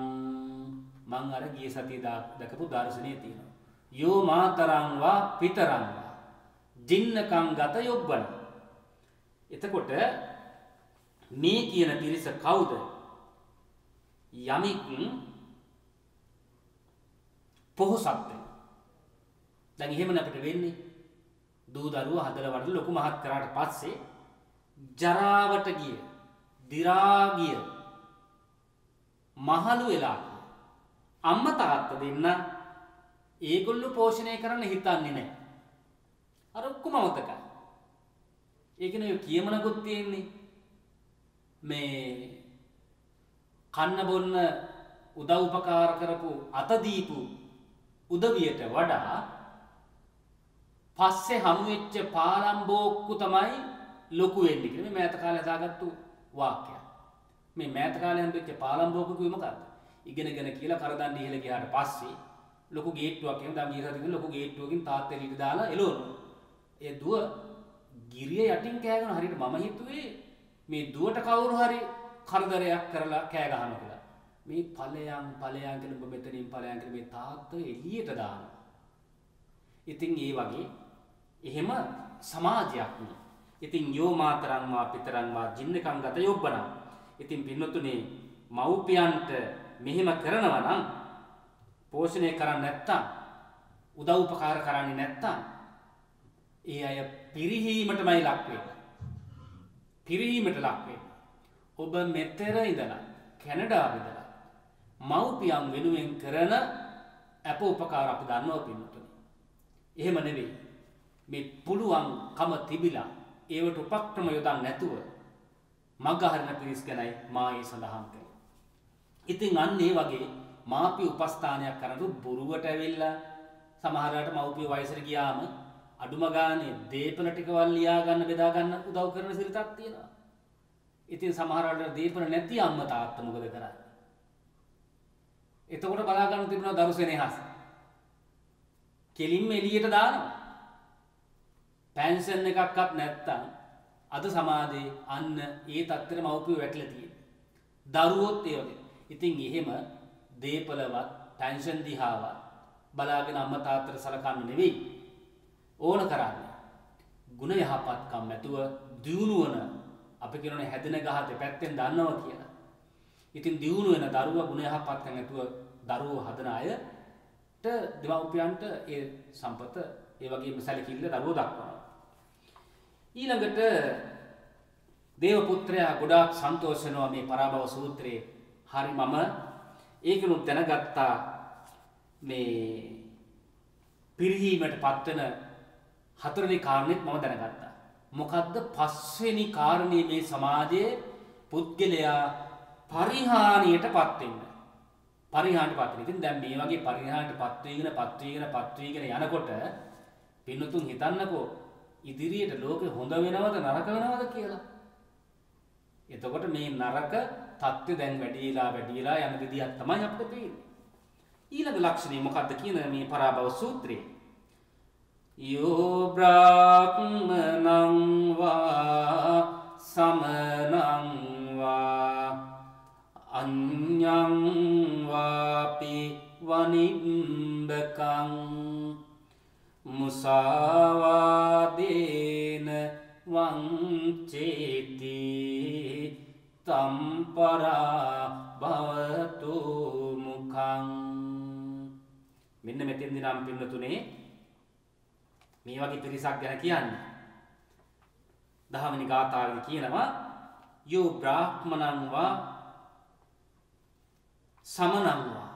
මං අර ගිය සතිය දකපු දර්ශනය තියෙනවා. යෝ මාතරං වා පිතරං වා ජින්නකං ගත යොබ්බන. එතකොට මේ කියන පිරිස කවුද? යමෙක් පොහොසත්. දැන් එහෙමනේ අපිට වෙන්නේ. දූ දරුවා හදලා වඩලා ලොකු මහත් කරාට පස්සේ ජරාවට ගිය, දි รา ගිය, මහලු වෙලා අම්මා තාත්තා දෙන්න ඒගොල්ලෝ පෝෂණය කරන්න හිතන්නේ නැහැ. අර ඔක්කොම අවතකයි. ඒකනේ කියමනකුත් තියෙන්නේ. මේ කන්න බොන්න උදව් උපකාර කරපු අත දීපු උදවියට වඩා පස්සේ හමු වෙච්ච පාලම් බෝක්කු තමයි ලොකු වෙන්නේ කියලා මේ මෑත කාලේ හදාගත්තු වාක්‍යයක්. මේ මෑත කාලේ හම්බෙච්ච පාලම්බෝක කිව්ව මොකද්ද? ඉගෙනගෙන කියලා කරදන් දීලා ගියාට පස්සේ ලොකු ගේට්ටුවක් එහෙම දැන් ගියසතින් ලොකු ගේට්ටුවකින් තාත්තේ ඊට දාලා එළවනවා. ඒ දුව ගිරිය යටින් කෑගෙන හරියට මම හිතුවේ මේ දුවට කවුරු හරි කරදරයක් කරලා කෑ ගහනවා කියලා. මේ ඵලයන් කියලා ඔබ මෙතනින් ඵලයන් කියලා මේ තාත්තෝ එළියට දානවා. ඉතින් ඒ වගේ එහෙම සමාජයක් නේ. ඉතින් යෝ මාතරං වා පිතරං වා ජින්නකම් ගත යොබ්බනම්. ඉතින් පින්නතුනේ මව්පියන්ට මෙහෙම කරනවා නම් පෝෂණය කරන්නේ නැත්තම් උදව් උපකාර කරන්නේ නැත්තම් ඒ අය පිරිහීමටමයි ලක් වෙන්නේ. පිරිහීමට ලක් වෙන්නේ. ඔබ මෙතර ඉඳලා කැනඩාවේ ඉඳලා මව්පියන් වෙනුවෙන් කරන අප උපකාර අපි දන්නවා පින්නතුනේ. එහෙම නෙවෙයි. මේ පුළුවන්කම තිබිලා ඒවට උපක්‍රම යොදන්න නැතුව මග හරින පිරිස් ගැනයි මා ඒ සඳහන් කළේ. ඉතින් අන්න ඒ වගේ මාපිය උපස්ථානයක් කරනකොට බොරුවට ඇවිල්ලා සමහරවිට මව්පිය වයසට ගියාම අඩුම ගානේ දීපන ටිකවල් ලියා ගන්න බෙදා ගන්න උදව් කරන සිරිතක් තියෙනවා. ඉතින් සමහරවිට දීපන නැති අම්මා තාත්තා මොකද කරන්නේ? එතකොට බලා ගන්න තිබුණා දරු සෙනෙහස. කෙලින්ම එළියට දානවා. පෙන්ෂන් එකක්වත් නැත්තම් අද සමාජයේ අන්න ඒ තත්ත්වෙට මව්පියෝ වැටලා තියෙන්නේ. දරුවොත් ඒ වගේ. ඉතින් එහෙම දීපලවත් පෙන්ෂන් දිහාවත් බලාගෙන අම්මා තාත්තට සලකන්න නෙවෙයි ඕන කරන්නේ. ගුණ යහපත්කම් නැතුව දියුණුවන අපි කියනනේ හැදෙන ගහ දෙපැත්තෙන් දන්නවා කියලා. ඉතින් දියුණු වෙන දරුවා ගුණ යහපත්කම් නැතුව දරුවෝ හදන අයට දෙමව්පියන්ට ඒ සම්පත ඒ වගේම සැලකිල්ල දරුවෝ දක්වනවා. ඊළඟට දේව පුත්‍රයා ගොඩාක් සන්තෝෂ වෙනවා මේ පරාභව සූත්‍රයේ. හරි මම ඒකනුත් දැනගත්තා මේ පිරිහීමට පත්වන හතරවෙනි කාරණේත් මම දැනගත්තා. මොකද්ද පස්වෙනි කාරණේ මේ සමාජයේ පුද්ගලයා පරිහානියටපත් වෙන්න. පරිහානියටපත් වෙන. ඉතින් දැන් මේ වගේ පරිහානියටපත් වීගෙන යනකොට පින්නතුන් හිතන්නකෝ ඉදිරියට ලෝකෙ හොඳ වෙනවද නරක වෙනවද කියලා. එතකොට මේ නරක தත්ත්වය දැන් වැඩිලා යන විදියක් තමයි අපිට පේන්නේ. ඊළඟ ලක්ෂණය මොකක්ද කියන මේ පරාභව සූත්‍රයේ. යෝ බ්‍රාහ්මනං වා සමනං වා අඤ්ඤං වාපි වනිම්බකං මුසාවාදේන වංචේති තම්පරා භවතු මුඛං. මෙන්න මෙතෙන්දී නම් පින්නතුනේ මේ වගේ පිරිසක් ගැන කියන්නේ. 10 වෙනි ගාථාවේ කියනවා යෝ බ්‍රාහ්මනං වා සමනං වා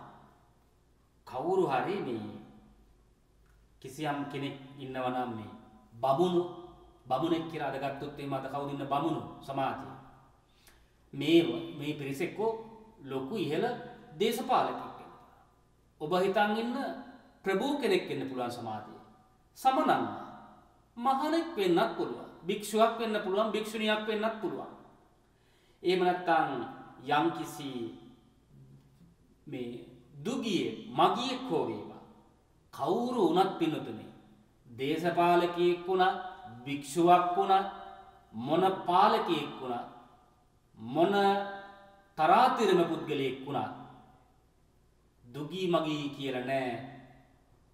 කවුරු හරි මේ කිසියම් කෙනෙක් ඉන්නවා නම් මේ බමුණෙක් කියලා අදගත්තොත් එහෙම අද කවුද ඉන්න බමුණු සමාජයේ මේ පිරිස එක්ක ලොකු ඉහළ දේශපාලකෙක් වෙනවා. ඔබ හිතන් ඉන්න ප්‍රභූ කෙනෙක් වෙන්න පුළුවන් සමාජයේ. සමනං මහණෙක් වෙන්නත් පුළුවන්. භික්ෂුවක් වෙන්න පුළුවන්, භික්ෂුණියක් වෙන්නත් පුළුවන්. එහෙම නැත්නම් යම්කිසි මේ දුගියේ මගියෙක් හෝ වේවා. කවුරු වුණත් පින්නතුනේ දේශපාලකයෙක් වුණා, භික්ෂුවක් වුණා, මොන පාලකයෙක් වුණා, මොන තරාතිරම පුද්ගලයෙක් වුණා දුගී මගී කියලා නෑ.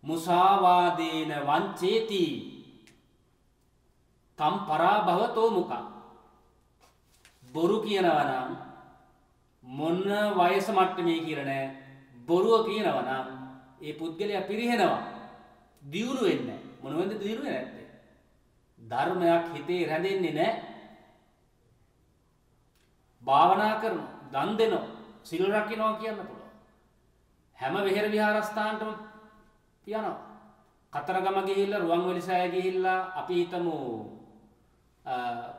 මුසාවාදේන වංචේති තම් පරාභවතෝ මුඛං. බොරු කියනවා නම් මොන වයස මට්ටමේ කියලා නෑ. බොරුව කියනවා නම් ඒ පුද්ගලයා පිරිහෙනවා. දියුණු වෙන්නේ නැහැ. මොනවද දියුණු වෙන්නේ නැත්තේ? ධර්මයක් හිතේ රැඳෙන්නේ නැහැ. භාවනා කරනවා, දන් දෙනවා, සිල් රකින්නවා කියන්න පුළුවන්. හැම විහෙර විහාරස්ථානටම යනවා. කතරගම ගිහිල්ලා රුවන්වැලිසෑය ගිහිල්ලා අපි හිතමු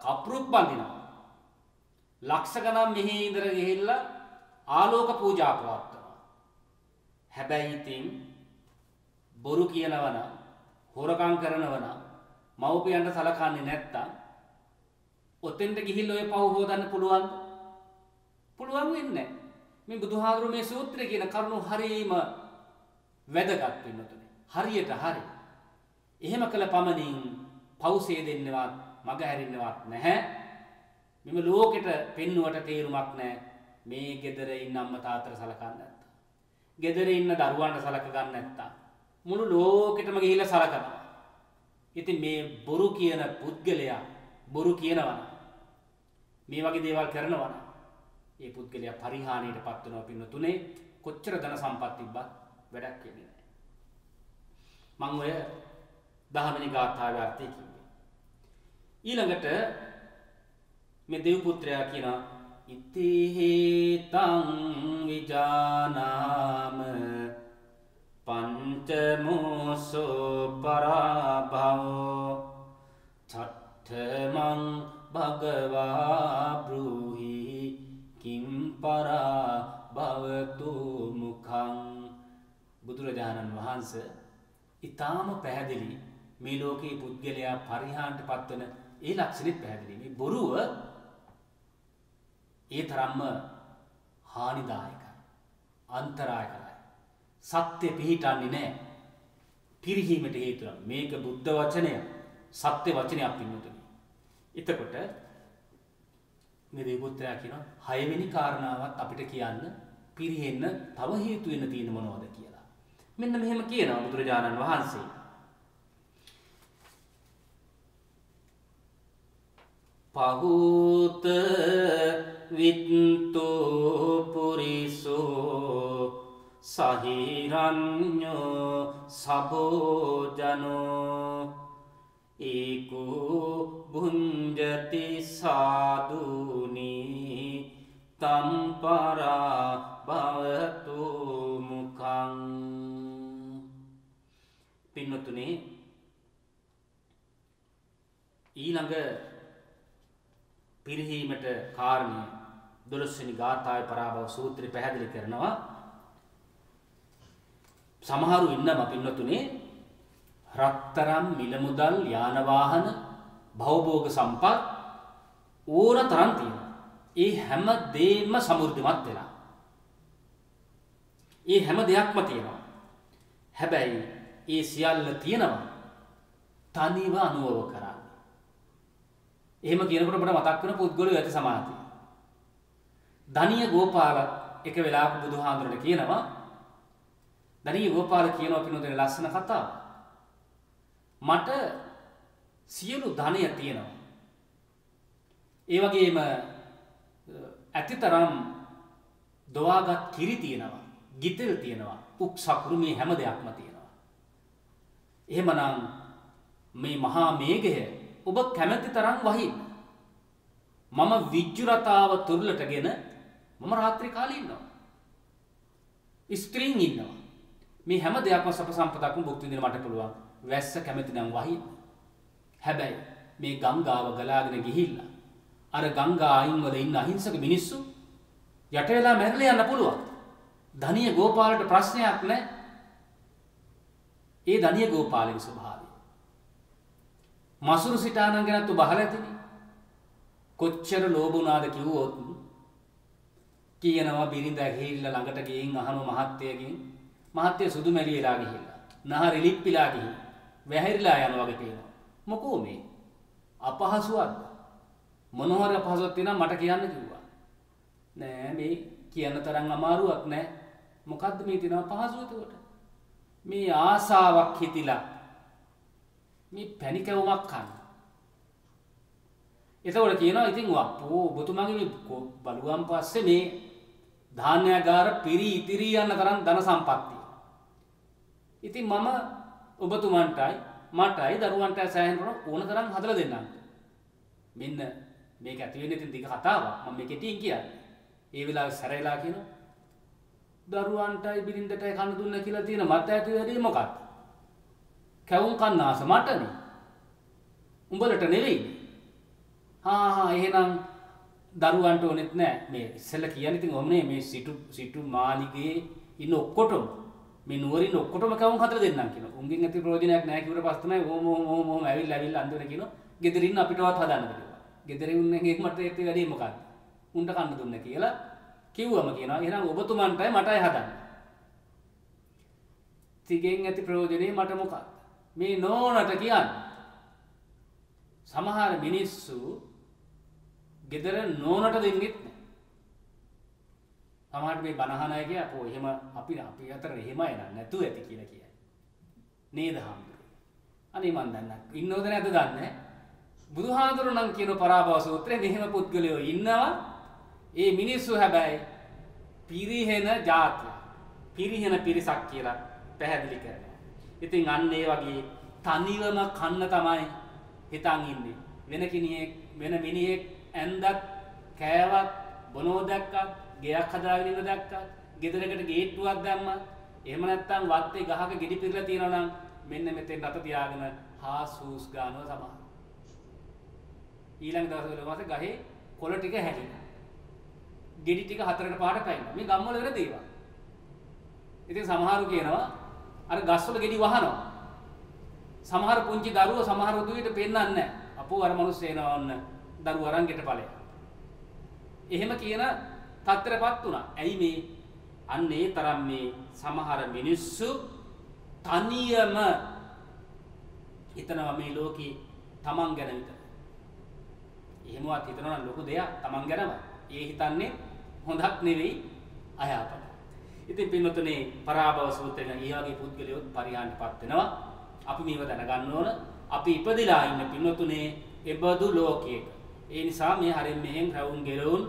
කප්රුක් බඳිනවා. ලක්ෂ ගණන් මෙහි ඉඳලා ගිහිල්ලා ආලෝක පූජා පවත්වනවා. හැබැයි ඉතින් බොරු කියනවා නම් හොරකම් කරනවා නම් මව්පියන්ට සලකන්නේ නැත්තම් ඔතෙන්ට ගිහිල්ලා ඔය පව් හොදන්න පුළුවන්ද? පුළුවන් වෙන්නේ නැහැ. මේ බුදුහාඳුරු මේ සූත්‍රයේ කියන කරුණු හරීම වැදගත් වෙනතුනේ. හරියට හරි. එහෙම කළ පමණින් පෞසේ දෙන්නවත් මග හැරින්නවත් නැහැ. මෙම ලෝකෙට පෙන්නුවට තේරුමක් නැහැ. මේ ගෙදර ඉන්න අම්මා තාත්තට සලකන්නේ නැත්තම්. ගෙදර ඉන්න දරුවන්ට සලක ගන්න නැත්තම් මුළු ලෝකෙටම ගිහිල්ලා සලකනවා. ඉතින් මේ බොරු කියන පුද්ගලයා බොරු කියනවා. මේ වගේ දේවල් කරනවා. ඒ පුද්ගලයා පරිහානියට පත් වෙනවා පින්නතුනේ. කොච්චර ධන සම්පත් තිබ්බත් වැඩක් වෙන්නේ නැහැ. මම ඔය 10 වෙනි ගාථාවේ අර්ථය කිව්වේ. ඊළඟට මේ දේව පුත්‍රයා කියන ඉතිහෙතං විජානාම පංචමෝසෝ පරාභවෝ චත්තමං භගවා බ්‍රූහි කිම් පරාභවතු මුඛං. බුදුරජාණන් වහන්සේ ඊටාම පැහැදිලි මේ ලෝකේ පුද්ගලයා පරිහාන්ට පත්වන ඒ ලක්ෂණෙත් පැහැදිලි. මේ බොරුව ඒ තරම්ම හානිදායකයි. අන්තරායකයි. සත්‍ය පිහිටන්නේ නැහැ. පිරිහීමට හේතුව. මේක බුද්ධ වචනය. සත්‍ය වචනයක් පින්නතුනි. එතකොට මේ දේවපුත්‍රයා කියනවා 6 වෙනි කාරණාවත් අපිට කියන්න පිරිහෙන්න තව හේතු වෙන්න තියෙන මොනවද කියලා. මෙන්න මෙහෙම කියනවා බුදුරජාණන් වහන්සේ. පහූත විත්තෝ පුරිසෝ සහිරඤ්ඤෝ සබෝජනෝ ඒකෝ භුඤ්ජති සාදුනි තම්පරා භවතු මුඛං. පින්නතුනේ ඊළඟ පිරිහීමට කාරණය 12 වෙනි ගාථාවේ පරාභව සූත්‍රය පැහැදිලි කරනවා. සමහරු ඉන්නවා පින්නතුනේ රත්තරන් මිල මුදල් යාන වාහන භවභෝග සම්පත් ඕන තරම් තියෙනවා. ඒ හැම දෙයක්ම සමෘද්ධිමත් වෙලා. ඒ හැම දෙයක්ම තියෙනවා. හැබැයි ඒ සියල්ල තියෙනවා තනිව අනුභව කරන්නේ. එහෙම කියනකොට අපට මතක් වෙන පුද්ගලයෝ ඇති සමාධිය. ධනිය ගෝපාල එක වෙලාවක බුදුහාඳුරට කියනවා. ධනිය ගෝපාල කියනවා පිනෝදේ ලස්සන කතාව. මට සියලු ධනය තියෙනවා. ඒ වගේම ඇතිතරම් දොවාගත් කිරි තියෙනවා. ගිතෙල් තියෙනවා. උක්සකුරු මේ හැම දෙයක්ම තියෙනවා. එහෙමනම් මේ මහා මේඝය ඔබ කැමැති තරම් වහින්න. මම විජ්ජුරතාව තුරුලටගෙන මම රාත්‍රී කාලේ ඉන්නවා. ස්ත්‍රීන් ඉන්නවා. මේ හැම දෙයක්ම සප සම්පතක්ම භුක්ති විඳින්න මට පුළුවන්. වැස්ස කැමැති නම් වහින්න. හැබැයි මේ ගංගාව ගලාගෙන ගිහිල්ලා අර ගංගා අයින් වල ඉන්න අහිංසක මිනිස්සු යට වෙලා මැරිලා යන්න පුළුවන්. ධනිය ගෝපාලට ප්‍රශ්නයක් නැහැ. ඒ ධනිය ගෝපාලගේ ස්වභාවය. මසුරු සිටානන් ගැනත් ඔබ අහලා ඇතිනේ. කොච්චර ලෝභ වුණාද කිව්වොත් කියනවා බිරිඳ ගිහිල්ලා ළඟට ගිහින් අහනවා මහත්තයගෙන්. මහත්තය සුදු මැලි වෙලා ගිහිල්ලා. නහර ලිප්පිලා ගිහින් වැහැරිලා යනවා වගේ පේනවා. මොකෝ මේ? අපහසුවක්ද? මොනවාරි අපහසුවක් තියෙනවා මට කියන්න කිව්වා. නෑ මේ කියන්න තරම් අමාරුවක් නෑ. මොකද්ද මේ තියෙන අපහසුව එතකොට? මේ ආසාවක් හිතිලා මේ පැණි කැවුමක් කන්න. එතකොට කියනවා ඉතින් අපෝ ඔබතුමාගේ මේ බලුවන් පස්සේ මේ ධාන්‍යාගාර පිරි ඉතිරි යන තරම් ධන සම්පත්තිය. ඉතින් මම ඔබතුමන්ටයි මටයි දරුවන්ටයි සෑහෙන ඕන තරම් හදලා දෙන්නම්. මෙන්න මේක ඇති වෙන්නේ ඉතින් දිග කතාවක්. මම මේ කෙටියෙන් කියන්නේ. ඒ වෙලාවේ සැරේලා කියනවා දරුවන්ටයි බිරිඳටයි කන්න දුන්න කියලා තියෙන මට ඇති වෙන්නේ මොකක්ද? කැවුම් කන්න ආස මටනේ. උඹලට නෙවෙයි. එහෙනම් දරුවන්ට ඕනෙත් නෑ. මේ ඉස්සෙල්ලා කියන්නේ ඉතින් ඔන්නේ මේ සිටු මාලිගේ ඉන්න ඔක්කොටම මේ නුවරින් ඔක්කොටම කවුම් හතර දෙන්නම් කියනවා. උන්ගෙන් ඇති ප්‍රයෝජනයක් නැහැ කිව්වට පස්සේ තමයි ඕම ඇවිල්ලා අන්දර කියනවා. ගෙදරින් අපිටවත් හදන්න කියලා. ගෙදරින් උන්ගේ මට ඒත් වැඩේ මොකක්ද? උන්ට කන්න දුන්න කියලා කිව්වම කියනවා එහෙනම් ඔබතුමන්ටයි මටයි හදන්න. තිගෙන් ඇති ප්‍රයෝජනේ මට මොකක්ද? මේ නෝනට කියන්නේ. සමහර මිනිස්සු ගෙදර නෝනට දෙන්නෙත් නැහැ. සමහරට මේ බනහන අය කිය අපෝ එහෙම අපි අතර එහෙමයි නැතු ඇති කියලා කියයි. නේද හාමුදුරුවෝ? අනේ මන් දන්නේ ඉන්නවද නැද්ද දන්නේ නැහැ. බුදුහාඳුරු නම් කියන පරාභව සූත්‍රයේ මෙහෙම පුද්ගලයෝ ඉන්නවා. ඒ මිනිස්සු හැබැයි පිරිහෙන જાතිය. පිරිහෙන පිරිසක් කියලා පැහැදිලි කරනවා. ඉතින් අන්න ඒ වගේ තනිවම කන්න තමයි හිතන් ඉන්නේ. වෙන කෙනෙක් වෙන මිනිහෙක් ඇඳක් කෑවක් බොනෝ දැක්කත් ගෙයක් හදාගෙන ඉන්න දැක්කත් ගෙදරකට ගේට්ටුවක් දැම්මත් එහෙම නැත්නම් වත්තේ ගහක ගෙඩි පිරලා තියෙනවා නම් මෙන්න මෙතෙන් රට තියාගෙන හාස්හූස් ගන්නවා සමහර. ඊළඟ දවසවල මාසේ ගහේ කොළ ටික හැලිලා. ගෙඩි ටික හතරකට පහට පැයිනවා. මේ ගම්වල වෙන දේවල්. ඉතින් සමහරු කියනවා අර ගස්වල ගෙඩි වහනවා. සමහර පුංචි දරුවෝ සමහර උදවියට පෙන්නන්නේ නැහැ. අපෝ අර මිනිස්සු එනවා ඔන්න දරුවෝ අරන් ගෙට ඵලයක්. එහෙම කියන තත්ත්වයටපත් වුණා. ඇයි මේ අන්න ඒ තරම් මේ සමහර මිනිස්සු තනියම හිතනවා මේ ලෝකේ තමන් ගැන විතරයි. එහෙමවත් හිතනවා නම් ලොකු දෙයක් තමන් ගැනම. ඒ හිතන්නේ හොඳක් නෙවෙයි අයහපත. ඉතින් පින්වතුනි පරාභව සූත්‍රයෙන් ඒ වගේ පුද්ගලයොත් පරිහානියටපත් වෙනවා. අපි මේව දැනගන්න ඕන. අපි ඉපදිලා ඉන්න පින්වතුනි එබඳු ලෝකයක. ඒ නිසා මේ හරින් මෙහෙන් රවුම් ගෙරවුම්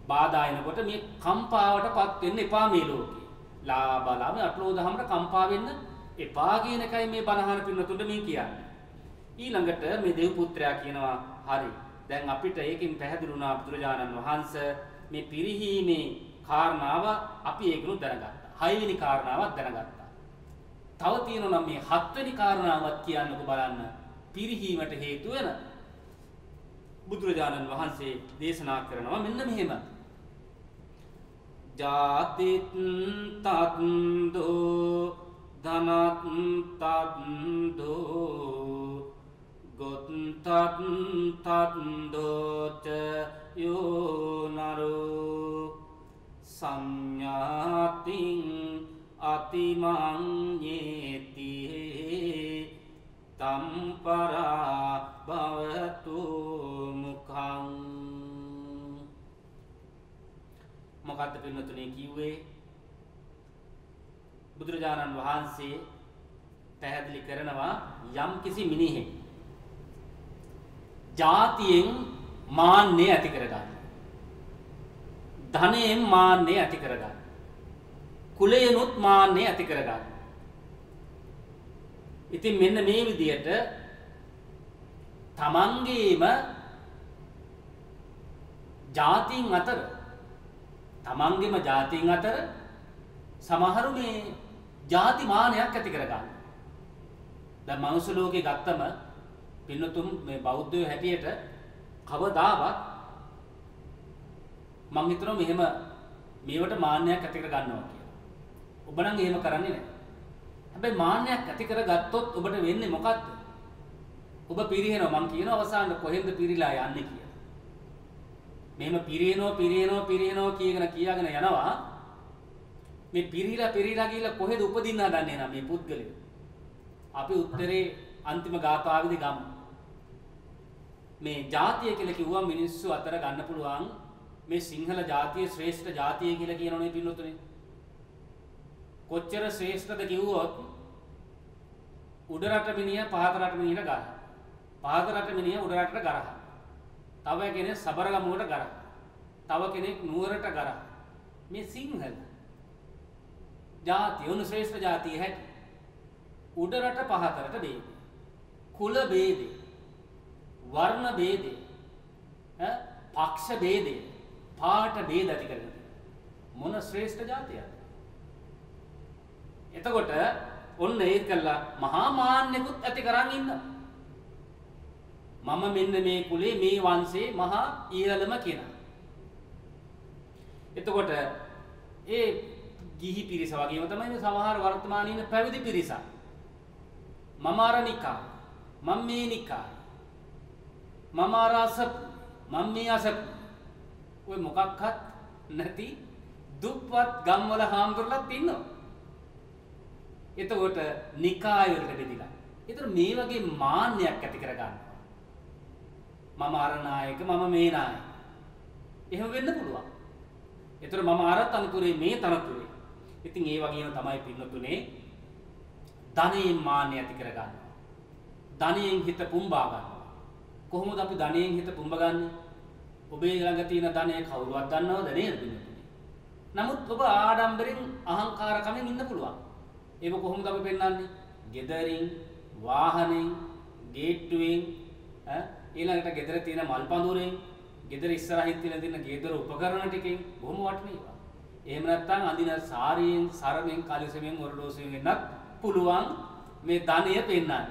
බාධා එනකොට මේ කම්පාවටපත් වෙන්න එපා මේ ලෝකේ. ලාබලා මේ අටලෝදහමට කම්පා වෙන්න එපා කියන එකයි මේ බණහන පින්වතුන්ට මේ කියන්නේ. ඊළඟට මේ දේව පුත්‍රයා කියනවා හරි. දැන් අපිට ඒකෙන් පැහැදිලි වුණා බුදුරජාණන් වහන්සේ මේ පිරිහීමේ කාරණාව අපි ඒකනු දැනගත්තා. 6 වෙනි කාරණාවක් දැනගත්තා. තව තියෙනවා නම් මේ 7 වෙනි කාරණාවක් කියන්නකෝ බලන්න. පිරිහීමට හේතු වෙන බුදුරජාණන් වහන්සේ දේශනා කරනවා මෙන්න මෙහෙම. ජාතිත් තත්දෝ ධනත් තත්දෝ ගොත් තත්දෝච යෝනරෝ සංඥාතින් අතිමඤ්ඤේති තම්පරා භවතු මුඛං. මොකද්ද පින්වතුනි කිව්වේ? බුදුරජාණන් වහන්සේ පැහැදිලි කරනවා යම් කිසි මිනිහෙක් ජාතියෙන් මාන්නේ ඇති කරගන්න, ධනයෙන් මාන්නේ ඇති කරගන්න, කුලයෙන්ුත් මාන්නේ ඇති කරගන්න. ඉතින් මෙන්න මේ විදියට තමන්ගේම ජාතීන් අතර සමහරු මේ ජාති මානයක් ඇති කරගන්න. දැන් මනුස්ස ලෝකේ ගත්තම පින්නතුන් මේ බෞද්ධයෝ හැටියට කවදාවත් මං හිතනවා මෙහෙම මේවට මාන්නයක් ඇති කර ගන්නවා කියලා. ඔබ නම් එහෙම කරන්නේ නැහැ. හැබැයි මාන්නයක් ඇති කරගත්තොත් ඔබට වෙන්නේ මොකද්ද? ඔබ පිරිනනවා. මං කියනවා අවසානට කොහෙන්ද පිරීලා යන්නේ කියලා. මෙහෙම පිරිනනවා කියාගෙන යනවා. මේ පිරීලා ගිහලා කොහෙද උපදින්න හදන්නේ නම් මේ පුද්ගලයා. අපි උත්තරේ අන්තිම ගාථාවේදී ගමු. මේ ජාතිය කියලා කිව්වම මිනිස්සු අතර ගන්න පුළුවන් මේ සිංහල ජාතිය ශ්‍රේෂ්ඨ ජාතිය කියලා කියනෝනේ පින්නතුනේ. කොච්චර ශ්‍රේෂ්ඨද කිව්වොත් උඩ රට මිනිහ පහත රට මිනිහට ගහන. පහත රට මිනිහ උඩ රටට ගරහන. තව කෙනෙක් සබරගමුවට ගරහන. තව කෙනෙක් නුවරට ගරහන. මේ සිංහල ජාතිය උණු ශ්‍රේෂ්ඨ ජාතිය හැටි. උඩ රට පහත රට බේදේ. කුල බේදේ. වර්ණ බේදේ. පක්ෂ බේදේ. පාට බේද ඇති කරගෙන මොන ශ්‍රේෂ්ඨ ජාතියක්ද? එතකොට ඔන්න ඒක කළා මහා මාන්නෙකුත් ඇති කරන් ඉන්නවා. මම මෙන්න මේ කුලේ මේ වංශේ මහා ඊළම කෙනා. එතකොට ඒ ගිහි පිරිස වගේම තමයි මේ සමහර වර්තමානයේ ඉන්න පැවිදි පිරිස. මම ආරණිකා, මම මේ නිකා, මම ආරස, මම මේ අස ඔය මොකක්වත් නැති දුප්පත් ගම්වල හාමුදුරුවෝත් ඉන්නවා. එතකොට නිකාය වලට බෙදිලා. ඒතර මේ වගේ මාන්නයක් ඇති කර ගන්නවා. මම අර නායක මම මේ නායක. එහෙම වෙන්න පුළුවන්. ඒතර මම අර තනතුරේ මේ තනතුරේ. ඉතින් ඒ වගේම තමයි පින්නතුනේ ධනයෙන් මාන්නය ඇති කර ගන්නවා. ධනයෙන් හිත පුම්බා ගන්නවා. කොහොමද අපි ධනයෙන් හිත පුම්බගන්නේ? ඔබේ ළඟ තියෙන ධනය කවුරුවත් දන්නවද නේද පින්නතුනේ? නමුත් ඔබ ආඩම්බරෙන් අහංකාරකමෙන් ඉන්න පුළුවන්. ඒක කොහොමද අපි පෙන්වන්නේ? ගෙදරින්, වාහනෙන්, ගේට්ටුවෙන්, ඊළඟට ගෙදර තියෙන මල් පඳුරෙන්, ගෙදර ඉස්සරහින් තියෙන ගෙදර උපකරණ ටිකෙන් බොහොම වටිනවා. එහෙම නැත්නම් අඳින සාරියෙන්, සරමෙන්, කලිසමෙන්, ඔරලෝසුවෙන් වෙන්නත් පුළුවන් මේ ධනය පෙන්වන්නේ.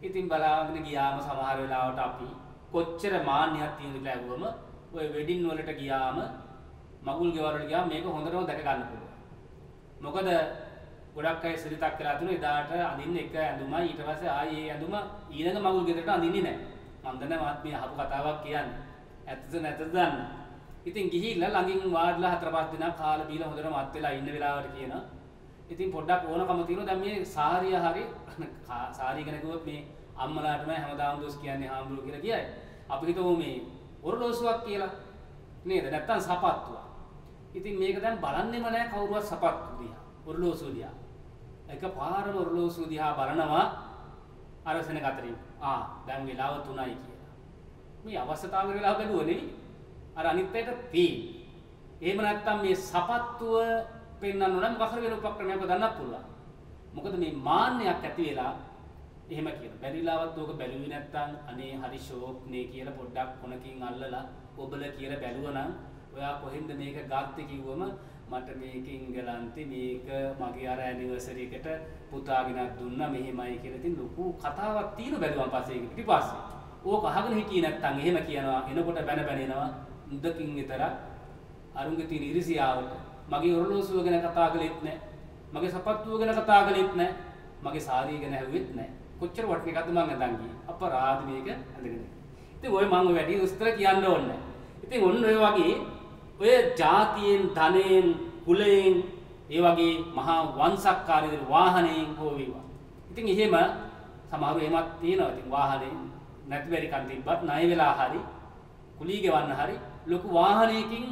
ඉතින් බලාගෙන ගියාම සමහර වෙලාවට අපි කොච්චර මාන්නයක් තියෙනද කියලා අහුවම ඔය වෙඩින් වලට ගියාම මගුල් ගෙවල් වලට ගියාම මේක හොඳටම දැක ගන්න පුළුවන්. මොකද ගොඩක් අය සිරිතක් කරලා තුන එදාට අඳින්න එක ඇඳුමයි ඊට පස්සේ ආයේ ඒ ඇඳුම ඊළඟ මගුල් ගෙදරට අඳින්නේ නැහැ. මම දන්නේ මාත් මේ අහපු කතාවක් කියන්නේ. ඇත්තද නැතද දන්න. ඉතින් ගිහිල්ලා ළඟින් වාඩිලා 4-5 දිනක් කාලා බීලා හොඳට මත් වෙලා ඉන්න වෙලාවට කියනවා. ඉතින් පොඩ්ඩක් ඕනකම තියෙනවා දැන් මේ සාරිය හරි සාරිය ගැන කිව්වොත් මේ අම්මලාටම හැමදාම දොස් කියන්නේ හාමුදුරුවෝ කියලා කියයි. අපි හිතමු මේ ඔරලෝසුවක් කියලා. නේද? නැත්තම් සපත්තුවක්. ඉතින් මේක දැන් බලන්නෙම නැහැ කවුරුවත් සපත්තු දිහා. ඔරලෝසුව දිහා. එකපාරම ඔරලෝසුව දිහා බලනවා අර සෙනග අතරින්. දැන් වෙලාව 3යි කියලා. මේ අවස්ථාවේ වෙලාව බැලුව නෙවෙයි. අර අනිත් පැයට පේන්නේ. එහෙම නැත්තම් මේ සපත්තුව පෙන්වන්න ඕන මොකක් හරි වෙන උපක්‍රමයක් ගන්නත් පුළුවන්. මොකද මේ මාන්නයක් ඇති වෙලා එහෙම කියන. බැරිලාවත් ඕක බැලුවේ නැත්තම් අනේ හරි ෂෝක් නේ කියලා පොඩ්ඩක් කොනකින් අල්ලලා ඔබල කියලා බැලුවනම් ඔයා කොහෙන්ද මේක ගත්තේ කිව්වම මට මේක ඉංගලන්තේ මේක මගේ අර ඇනිවර්සරි එකට පුතාගෙනක් දුන්නා මෙහෙමයි කියලා ඉතින් ලොකු කතාවක් තියෙන බැලුවන් පස්සේ ඒක පිටිපස්සේ. ඕක අහගෙන හිටියේ නැත්තම් එහෙම කියනවා එනකොට බැන බැනේනවා මුදකින් විතර අරුන්ගේ තියෙන ඉරිසියාවට මගේ ඔරලෝසුව ගැන කතා කළෙත් නැහැ. මගේ සපත්තුව ගැන කතා කළෙත් නැහැ. මගේ සාරිය ගැන ඇහුවෙත් නැහැ. කොච්චර වටින එකක්ද මං අඳන් ගියේ. අපරාධ මේක ඇඳගෙන. ඉතින් ඔය මං ඔය වැඩි විස්තර කියන්න ඕනේ නැහැ. ඉතින් ඔන්න ඔය වගේ ඔය ජාතියෙන්, ධනයෙන්, කුලයෙන්, ඒ වගේ මහා වංශක්කාරී වාහනයෙන් හෝ වේවා. ඉතින් එහෙම සමහරව එහෙමත් තියෙනවා. ඉතින් වාහනේ නැති බැරි කන් තිබ්බත් ණය වෙලා හරි කුලී ගෙවන්න හරි ලොකු වාහනයකින්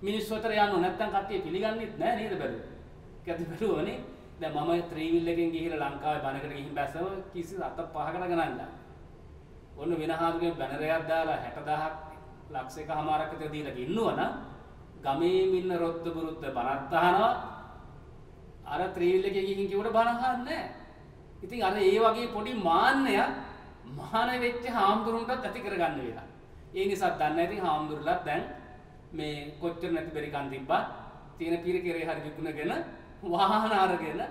මිනිස්සු අතර යන්න නැත්තම් කට්ටිය පිළිගන්නෙත් නෑ නේද බැලුවා. කැද බැලුවනේ. දැන් මම ත්‍රිවිල් එකෙන් ගිහිල්ලා ලංකාවේ බණකට ගිහින් බැස්සම කිසි අත පහකට ගණන් දාන්න. ඔන්න වෙන හාමුදුරුවෝ බැනරයක් දාලා 60000ක් ලක්ෂ එකමාරක් විතර දීලා ගෙන්නුවා නම් ගමේ ඉන්න රොද්ද බුරුද්ද බණත් අහනවා. අර ත්‍රිවිල් එකේ ගිහින් කිව්වට බණ අහන්නේ නෑ. ඉතින් අර ඒ වගේ පොඩි මාන්නයක් මහාන වෙච්ච හාමුදුරුවන්ටත් ඇති කරගන්න වෙලා. ඒ නිසා දන්නේ නැති හාමුදුරුවෝලා දැන් මේ කොච්චර නැති බැරි කන් තිබ්බා තියෙන පිරිකරේ හරි විකුණගෙන වාහන අරගෙන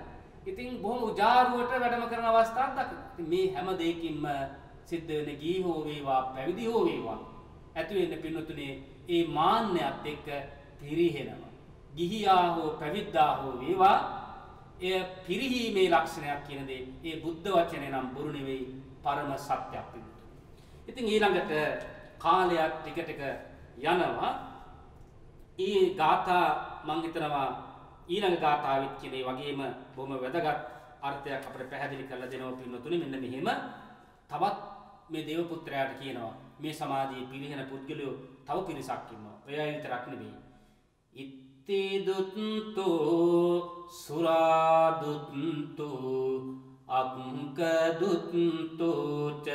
ඉතින් බොහොම උජාරුවට වැඩම කරන අවස්ථාවක් දකින්න. ඉතින් මේ හැම දෙයකින්ම සිද්ධ වෙන ගී හෝ වේවා පැවිදි හෝ වේවා ඇති වෙන පින්නතුනේ ඒ මාන්නයත් එක්ක පිරිහෙනවා. ගිහියා හෝ පැවිද්දා හෝ වේවා එය පිරිහීමේ ලක්ෂණයක් කියන දේ ඒ බුද්ධ වචනේ නම් බොරු නෙවෙයි පරම සත්‍යයක් පින්නතුනේ. ඉතින් ඊළඟට කාලයක් ටික ටික යනවා. ඒ ගාථා මම හිතනවා ඊළඟ ගාථාවෙත් කියන ඒ වගේම බොහොම වැදගත් අර්ථයක් අපිට පැහැදිලි කරලා දෙනවා පින්නතුනේ. මෙන්න මෙහෙම තවත් මේ දේව පුත්‍රයාට කියනවා මේ සමාජයේ පිරිහෙන පුද්ගලයෝ තව පිරිසක් ඉන්නවා. ඔයයි විතරක් නෙවෙයි. ඉත්ති දුත්තෝ සුරා දුත්තෝ අක්ක දුත්තෝ ච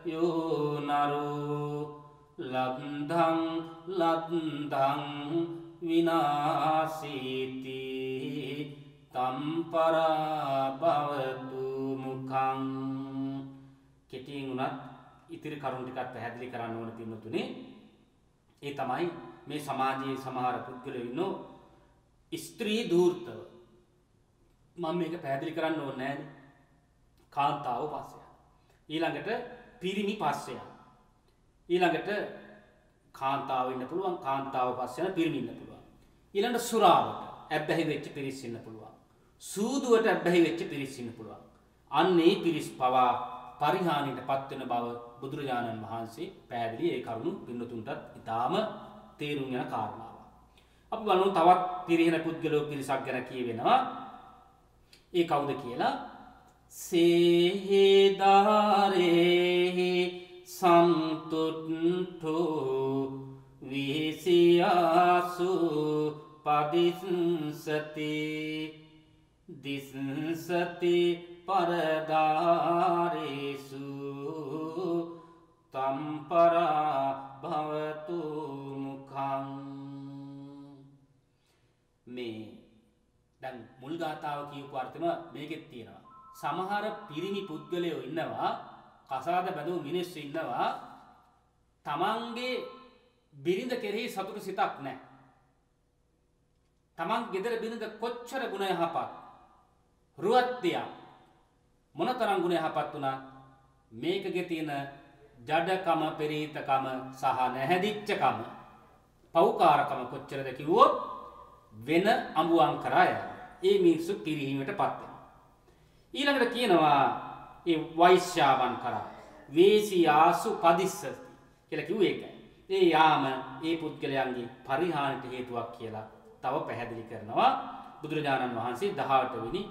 යෝ නරෝ ලබ්ධං ලබ්ධං විනාසීති තම්පරා භවතු මුඛං. කෙටියෙන් උනත් ඉතිරි කරුණු ටිකක් පැහැදිලි කරන්න ඕන පින්නතුනේ. ඒ තමයි මේ සමාජයේ සමහර පුද්ගලයෝ ඉන්නෝ ස්ත්‍රී ධූර්තව. මම මේක පැහැදිලි කරන්න ඕනේ නෑනේ. කාන්තාව පස්සේ ඊළඟට පිරිමි පස්සේ ඊළඟට කාන්තාව ඉන්න පුළුවන්, කාන්තාව පස්සේ යන පිරිමි ඉන්න පුළුවන්. ඊළඟට සුරාවට ඇබ්බැහි වෙච්ච පිරිස් ඉන්න පුළුවන්. සූදුවට ඇබ්බැහි වෙච්ච පිරිස් ඉන්න පුළුවන්. අන්නේ පිරිස් පවා පරිහානියටපත් වෙන බව බුදුරජාණන් වහන්සේ පැහැදිලි ඒ කරුණු පින්නතුන්ටත් ඉතාම තේරුම් යන කාරණාවක්. අපි බලමු තවත් පිරිහෙන පුද්ගලෝ පිරිසක් ගැන කියවෙනවා. ඒ කවුද කියලා? සේහෙදාරේ සන්තුට්ඨෝ විසියාසු පදිස්සති දිස්සති පරදාරේසු තම්පරා භවතු මුඛං. මේ දැන් මුල් ගාතාව කියපු අර්ථම මේකෙත් තියෙනවා. සමහර පිරිමි පුද්ගලයෝ ඉන්නවා, කසාද බැඳු මිනිස්සු ඉන්නවා, තමන්ගේ බිරිඳ කෙරෙහි සතුට සිතක් නැහැ. තමන් ගෙදර බිරිඳ කොච්චර ගුණ යහපත් රුවත්තියක් මොනතරම් ගුණ යහපත් වුණා මේකගේ තියෙන ජඩකම පෙරීතකම සහ නැහැදිච්චකම පෞකාරකම කොච්චරද කිව්වොත් වෙන අඹුවන් කරා යනවා. ඒ මිනිස්සු පිරිහීමටපත් වෙනවා. ඊළඟට කියනවා ඒ වෛශ්‍යාවන් කරා වේසියාසු පදිස්සති කියලා කිව්වේ ඒකයි. ඒ යාම ඒ පුද්ගලයන්ගේ පරිහානියට හේතුවක් කියලා තව පැහැදිලි කරනවා බුදුරජාණන් වහන්සේ 18 වෙනි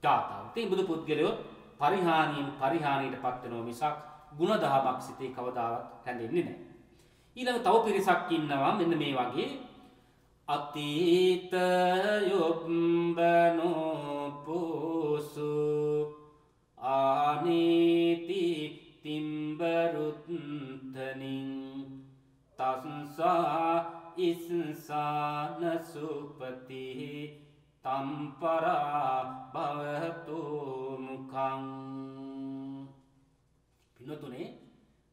ගාථාව. ඉතින් බුදු පුද්ගලයෝ පරිහානියටපත් වෙනවා මිසක් ගුණ දහමක් සිතේ කවදාවත් හැදෙන්නේ නැහැ. ඊළඟ තව පිරිසක් ඉන්නවා මෙන්න මේ වගේ අතීත යොබ්බනෝ පෝසු ආනීති තිම්බරුත්තනින් තස්සා ඉස්සාන සුපති තම්පරා භවතු මුඛං. පින්නතුනේ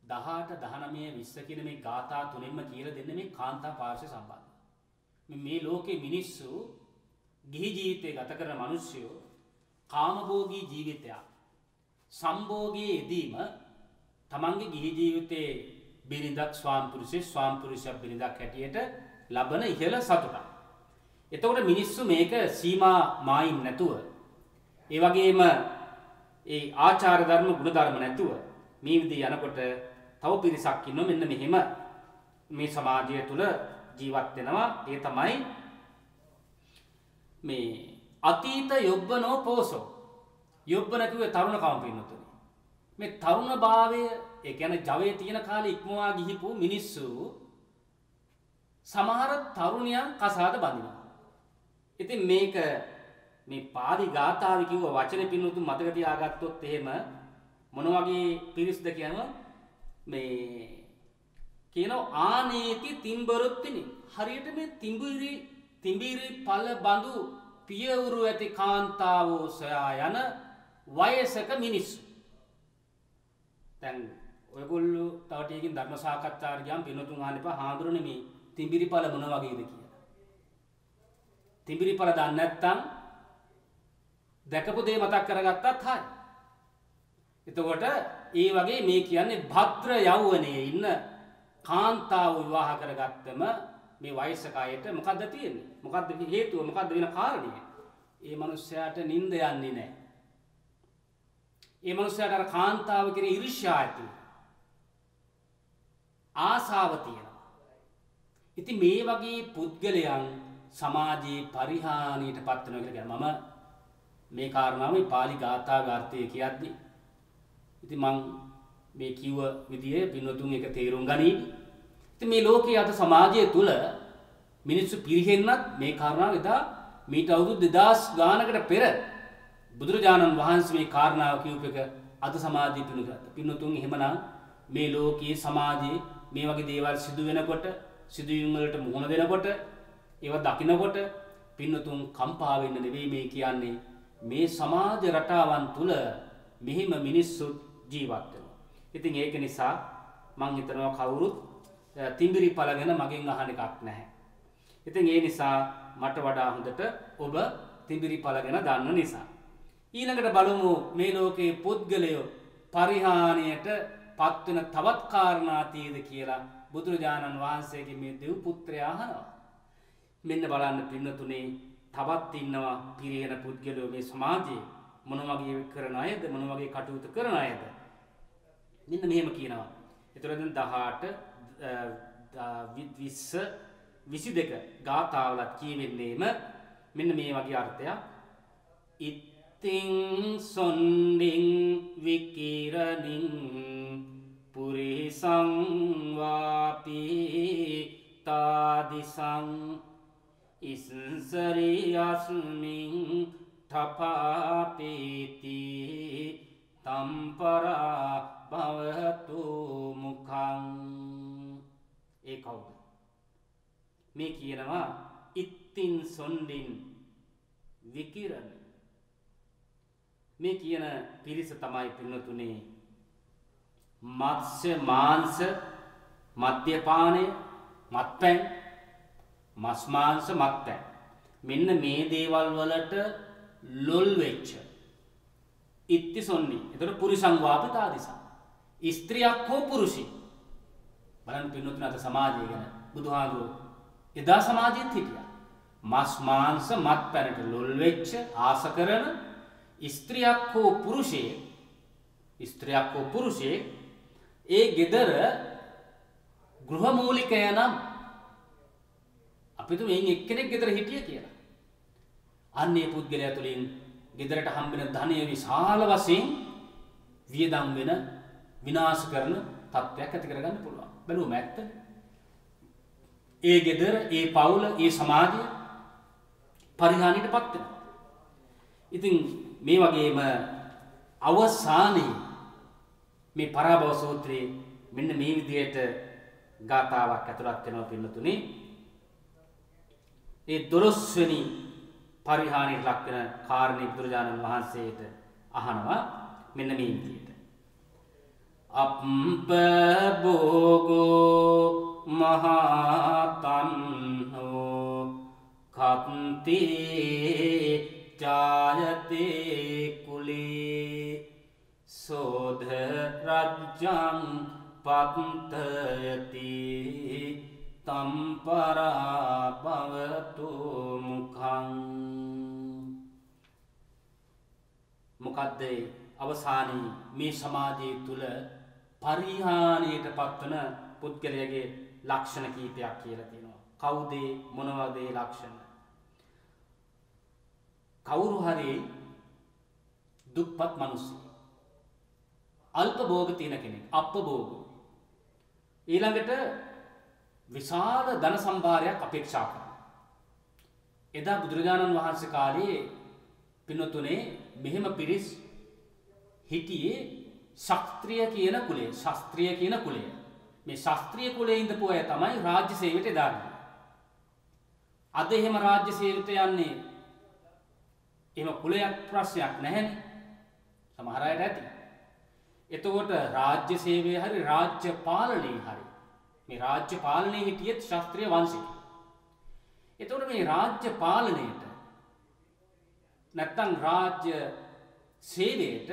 18 19 20 කියන මේ ගාථා තුනෙන්ම කියලා දෙන්නේ මේ කාන්තා පාර්ශ්ව සම්බන්ධය. මේ ලෝකේ මිනිස්සු ගිහි ජීවිතය ගත කරන මිනිස්සු කාමභෝගී ජීවිතයක් සම්භෝගී යෙදීම තමන්ගේ ගිහි ජීවිතයේ බිරිඳක් ස්වාමිපුරුෂයෙක් බිරිඳක් හැටියට ලබන ඉහළ සතුටක්. එතකොට මිනිස්සු මේක සීමා මායින් නැතුව ඒ වගේම ඒ ආචාර ධර්ම ගුණ ධර්ම නැතුව මේ විදිහ යනකොට තව පිරිසක් ඉන්නවා මෙන්න මෙහෙම මේ සමාජය තුල ජීවත් වෙනවා. ඒ තමයි මේ අතීත යොබ්බනෝ පෝසෝ. යොබ්බන කිව්වේ තරුණකම පින්නතුනේ. මේ තරුණ භාවය ඒ කියන්නේ ජවයේ තියෙන කාලේ ඉක්මවා ගිහිපු මිනිස්සු සමහර තරුණියන් කසාද බඳිනවා. ඉතින් මේක මේ පාලි ගාථාවේ කිව්ව වචනේ පින්නතුන් මතක තියාගත්තොත් එහෙම මොන වගේ පිරිස්ද කියනවා මේ කියනවා ආනේති තිම්බරුත්තිනි. හරියට මේ තිඹිරි පළ බඳු පියවරු ඇති කාන්තාවෝ සොයා යන වයසක මිනිස්සු. දැන් ඔයගොල්ලෝ තව ටිකකින් ධර්ම සාකච්ඡාවට ගියාම පින්නතුන් අහන්න එපා හාමුදුරනේ මේ තිඹිරි පළ මොන වගේද කියලා. තිඹිරි පළ දන්නේ නැත්නම් දැකපු දේ මතක් කරගත්තත් හරි. එතකොට ඒ වගේ මේ කියන්නේ භද්‍ර යෞවනයේ ඉන්න කාන්තාව විවාහ කරගත්තම මේ වයසක අයට මොකද්ද තියෙන්නේ? මොකද්ද හේතුව? මොකද්ද වෙන කාරණය? ඒ මනුස්සයාට නිින්ද යන්නේ නැහැ. ඒ මනුස්සයාට අර කාන්තාව කෙරේ ඊර්ෂ්‍යා ඇති. ආසාව තියෙනවා. ඉතින් මේ වගේ පුද්ගලයන් සමාජයේ පරිහානියටපත් වෙනවා කියලා කියනවා. මම මේ කාරණාව මේ පාලි ගාථාවේ අර්ථය කියද්දි ඉතින් මං මේ කිව්ව විදිහේ පින්නතුන් එක තේරුම් ගනියි. ඉතින් මේ ලෝකයේ අද සමාජය තුල මිනිස්සු පිරිහෙන්නත් මේ කාරණාව එදා මීට අවුරුදු 2000 ගානකට පෙර බුදුරජාණන් වහන්සේ මේ කාරණාව කියූප එක අද සමාජයේ පිළිගත්තා. පින්නතුන් එහෙමනම් මේ ලෝකයේ සමාජයේ මේ වගේ දේවල් සිදු වෙනකොට සිදුවීම් වලට මුහුණ දෙනකොට ඒවා දකිනකොට පින්නතුන් කම්පා වෙන්න නෙවෙයි මේ කියන්නේ මේ සමාජ රටාවන් තුල මෙහිම මිනිස්සු ජීවත් වෙනවා. ඉතින් ඒක නිසා මං හිතනවා කවුරුත් තිඹිරි පළ ගැන මගෙන් අහන එකක් නැහැ. ඉතින් ඒ නිසා මට වඩා හොඳට ඔබ තිඹිරි පළ ගැන දන්න නිසා. ඊළඟට බලමු මේ ලෝකේ පුද්ගලයෝ පරිහානියට පත්වෙන තවත් කාරණා තියෙද කියලා බුදුරජාණන් වහන්සේගේ මේ දෙව් පුත්‍රයා අහනවා. මෙන්න බලන්න පින්නතුනේ තවත් ඉන්නවා පිරිහෙන පුද්ගලයෝ මේ සමාජයේ මොන වගේ කරන අයද මොන වගේ කටයුතු කරන අයද මෙන්න මෙහෙම කියනවා. ඒතර දැන් 18 20 22 ගාථාවලත් කියවෙන්නේම මෙන්න මේ වගේ අර්ථයක්. ඉත්තිං සොන්ඩින් විකිරණින් පුරිසං වාපි තාදිසං ඉස්සරියස්මින් තපාපීති තම්පරා භවතු මුඛං. ඒ කවුද? මේ කියනවා ඉත්තින් සොන්ඩින් විකිරණ. මේ කියන පිරිස තමයි පින්නතුනේ මත්ස්‍ය මාංශ මද්යපානය මත්පැන් මස් මාංශ මත්පැන් මෙන්න මේ දේවල් වලට ලොල් වෙච්ච ඉත්ති සොන්ඩි. එතකොට පුරිසං වාපිතාදිසං ස්ත්‍රියක් හෝ පුරුෂයෙක්. බලන්න පින්නතුනේ අද සමාජය ගැන බුදුහාමුදුරුවෝ එදා සමාජයේත් හිටියා. මස් මාංශ මත්පැනට ලොල් වෙච්ච ආස කරන ස්ත්‍රියක් හෝ පුරුෂයෙක් ඒ ගෙදර ගෘහමූලිකය නම් අපිට මේ එක්කෙනෙක් ගෙදර හිටිය කියලා. අන්නේ පුද්ගලයා තුළින් ගෙදරට හම්බෙන ධනය විශාල වශයෙන් වියදම් වෙන විනාශ කරන තත්ත්වයක් ඇති කරගන්න පුළුවන්. බැලුවම ඇත්ත. ඒ ගෙදර, ඒ පවුල, ඒ සමාජය පරිහානියටපත් වෙනවා. ඉතින් මේ වගේම අවසානයේ මේ පරාභව සූත්‍රයේ මෙන්න මේ විදිහට ගාථාවක් ඇතුළත් වෙනවා පින්නතුනේ. ඒ 12 වෙනි පරිහානියට ලක් වෙන කාරණේ බුදුරජාණන් වහන්සේට අහනවා මෙන්න මේ විදිහට. අප්පභෝගෝ මහතන්හෝ කත්ති ජායතේ කුලේ සෝධ රජ්ජං පත්තයති තම්පරා භවතු මුඛං. මොකද්ද අවසානයේ මේ සමාජය තුල පරිහානියට පත්වන පුද්ගලයාගේ ලක්ෂණ කීපයක් කියලා තියෙනවා. කවුද මොනවද ඒ ලක්ෂණ? කවුරු හරි දුක්පත් මිනිස්සු අල්ප භෝග තියෙන කෙනෙක් අප්පභෝග ඊළඟට විශාල ධන සම්භාරයක් අපේක්ෂා කරනවා. එදා බුදුරජාණන් වහන්සේ කාලේ පින්නතුනේ මෙහෙම පිරිස් හිටියේ ශාස්ත්‍රීය කියන කුලයේ. ශාස්ත්‍රීය කියන කුලය. මේ ශාස්ත්‍රීය කුලයේ ඉඳපු අය තමයි රාජ්‍ය සේවයට දාන්නේ. අද එහෙම රාජ්‍ය සේවයට යන්නේ එහෙම කුලයක් ප්‍රශ්නයක් නැහැනේ. සමහර අයට ඇති. එතකොට රාජ්‍ය සේවයේ හරි රාජ්‍ය පාලනයේ හරි මේ රාජ්‍ය පාලනයේ හිටියෙත් ශාස්ත්‍රීය වංශික. එතකොට මේ රාජ්‍ය පාලනයේට නැත්තම් රාජ්‍ය සේවයට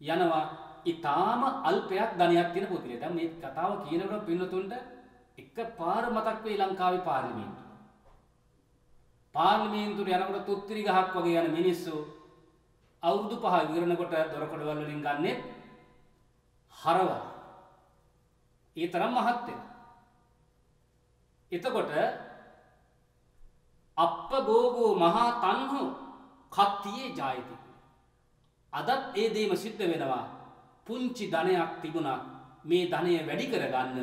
යනවා ඊටාම අල්පයක් ධනයක් තියෙන පුද්ගලයා. දැන් මේ කතාව කියනකොට පින්නතුන්ට එකපාර මතක් වෙයි ලංකාවේ පාර්ලිමේන්තුව. පාර්ලිමේන්තුවට යනකොට තුත්තිරි ගහක් වගේ යන මිනිස්සු අවුරුදු 5 ඉවරනකොට දොරකඩවල වලින් ගන්නෙ හරවල. ඒ තරම් මහත් වෙනවා. එතකොට අප්පභෝගෝ මහා තන්හෝ කත්තියේ ජායති. අදත් ඒ දේම සිද්ධ වෙනවා. පුංචි ධනයක් තිබුණා මේ ධනය වැඩි කරගන්න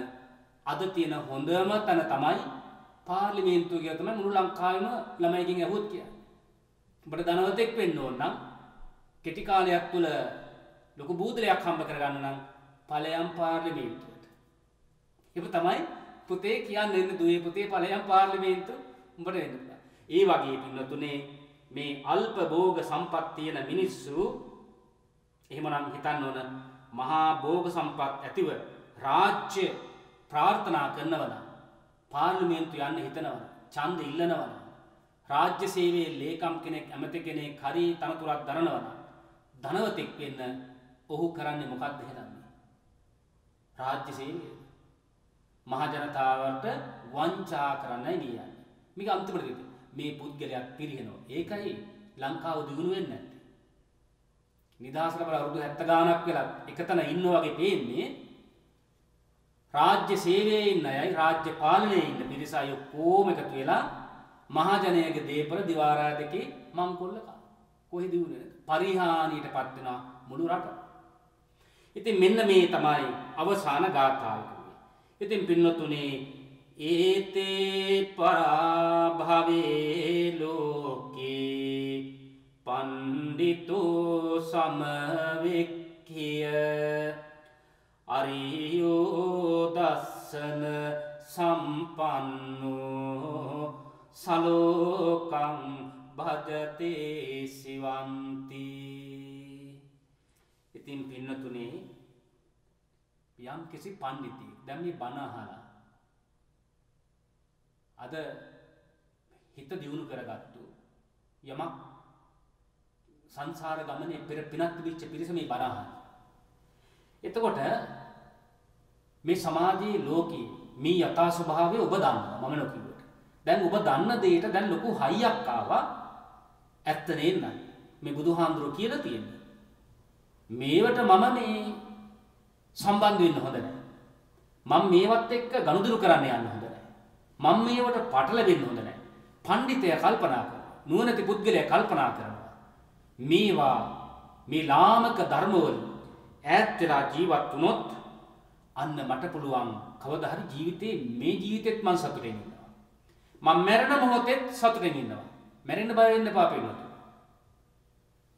අද තියෙන හොඳම තැන තමයි පාර්ලිමේන්තුව කියලා තමයි මුළු ලංකාවෙම ළමයිකින් ඇහුවොත් කියන්නේ. උඹට ධනවතෙක් වෙන්න ඕන නම් කෙටි කාලයක් තුල ලොකු බූදලයක් හම්බ කරගන්න නම් ඵලයන් පාර්ලිමේන්තුවට. ඒක තමයි පුතේ කියන්නේ දුවේ පුතේ ඵලයන් පාර්ලිමේන්තුව උඹට වෙන්න. ඒ වගේ පින්නතුනේ මේ අල්ප භෝග සම්පත් තියෙන මිනිස්සු එහෙමනම් හිතන්න ඕන මහා භෝග සම්පත් ඇතිව රාජ්‍ය ප්‍රාර්ථනා කරනවා පාර්ලිමේන්තු යන්න හිතනවා ඡන්ද ඉල්ලනවා රාජ්‍ය සේවයේ ලේකම් කෙනෙක් ඇමති කෙනෙක් හරි තනතුරක් දරනවා ධනවතෙක් වෙන්න ඔහු කරන්නේ මොකක්ද එහෙනම් රාජ්‍ය සේවය මහ ජනතාවට වංචා කරන්නයි නියන්නේ මේක අන්තිමට මේ පුද්ගලයා පිරිනනවා ඒකයි ලංකාව දිනු වෙන්නේ නැත්තේ නිදහසට බල අවුරුදු 70 ගානක් වෙලා එකතන ඉන්නවා වගේ පේන්නේ රාජ්‍ය සේවයේ ඉන්න අයයි රාජ්‍ය පාලනයේ ඉන්න පිරිස අය කොහොම එකතු වෙලා මහජනයාගේ දීපල දිවාරා දෙකේ මංකොල්ල කන. කොහෙද උනේ? පරිහානියටපත් වෙන මුළු රට. ඉතින් මෙන්න මේ තමයි අවසාන ගාථාව කිව්වේ. ඉතින් පින්නතුනේ ඒතේ පරාභවේ ලෝකේ පණ්ඩිතෝ සමවෙක්ඛිය අරියෝ දස්සන සම්පන්නෝ සලෝකං භජතේ සිවන්ති. ඉතින් පින්නතුනේ යම් කිසි පණ්ඩිතෙක් දැන් මේ බණ අහලා අද හිත දියුණු කරගත්තු යමක් සංසාර ගමනේ පෙර පිනක් තිබිච්ච පිරිස මේ බණ අහන. එතකොට මේ සමාජයේ ලෝකේ මේ යථා ස්වභාවය ඔබ දන්නවා මම නොකියුවට. දැන් ඔබ දන්න දෙයට දැන් ලොකු හයියක් ආවා. ඇත්ත නේද? මේ බුදුහාමුදුරුවෝ කියලා තියෙන්නේ. මේවට මම මේ සම්බන්ධ වෙන්න හොඳ නැහැ. මම මේවත් එක්ක ගනුදෙනු කරන්න යන්න හොඳ නැහැ. මම මේවට පටලෙන්න හොඳ නැහැ. පඬිතයා කල්පනා කරනවා. නුවණැති පුද්ගලයා කල්පනා කරනවා. මේවා මේ ලාමක ධර්මවල ඈත් වෙලා ජීවත් වුණොත් අන්න මට පුළුවන් කවදා හරි ජීවිතේ මේ ජීවිතෙත් මම සතුටින් ඉන්නවා. මම මැරෙන මොහොතෙත් සතුටින් ඉන්නවා. මැරෙන්න බය වෙන්න එපා පිළිවෙත.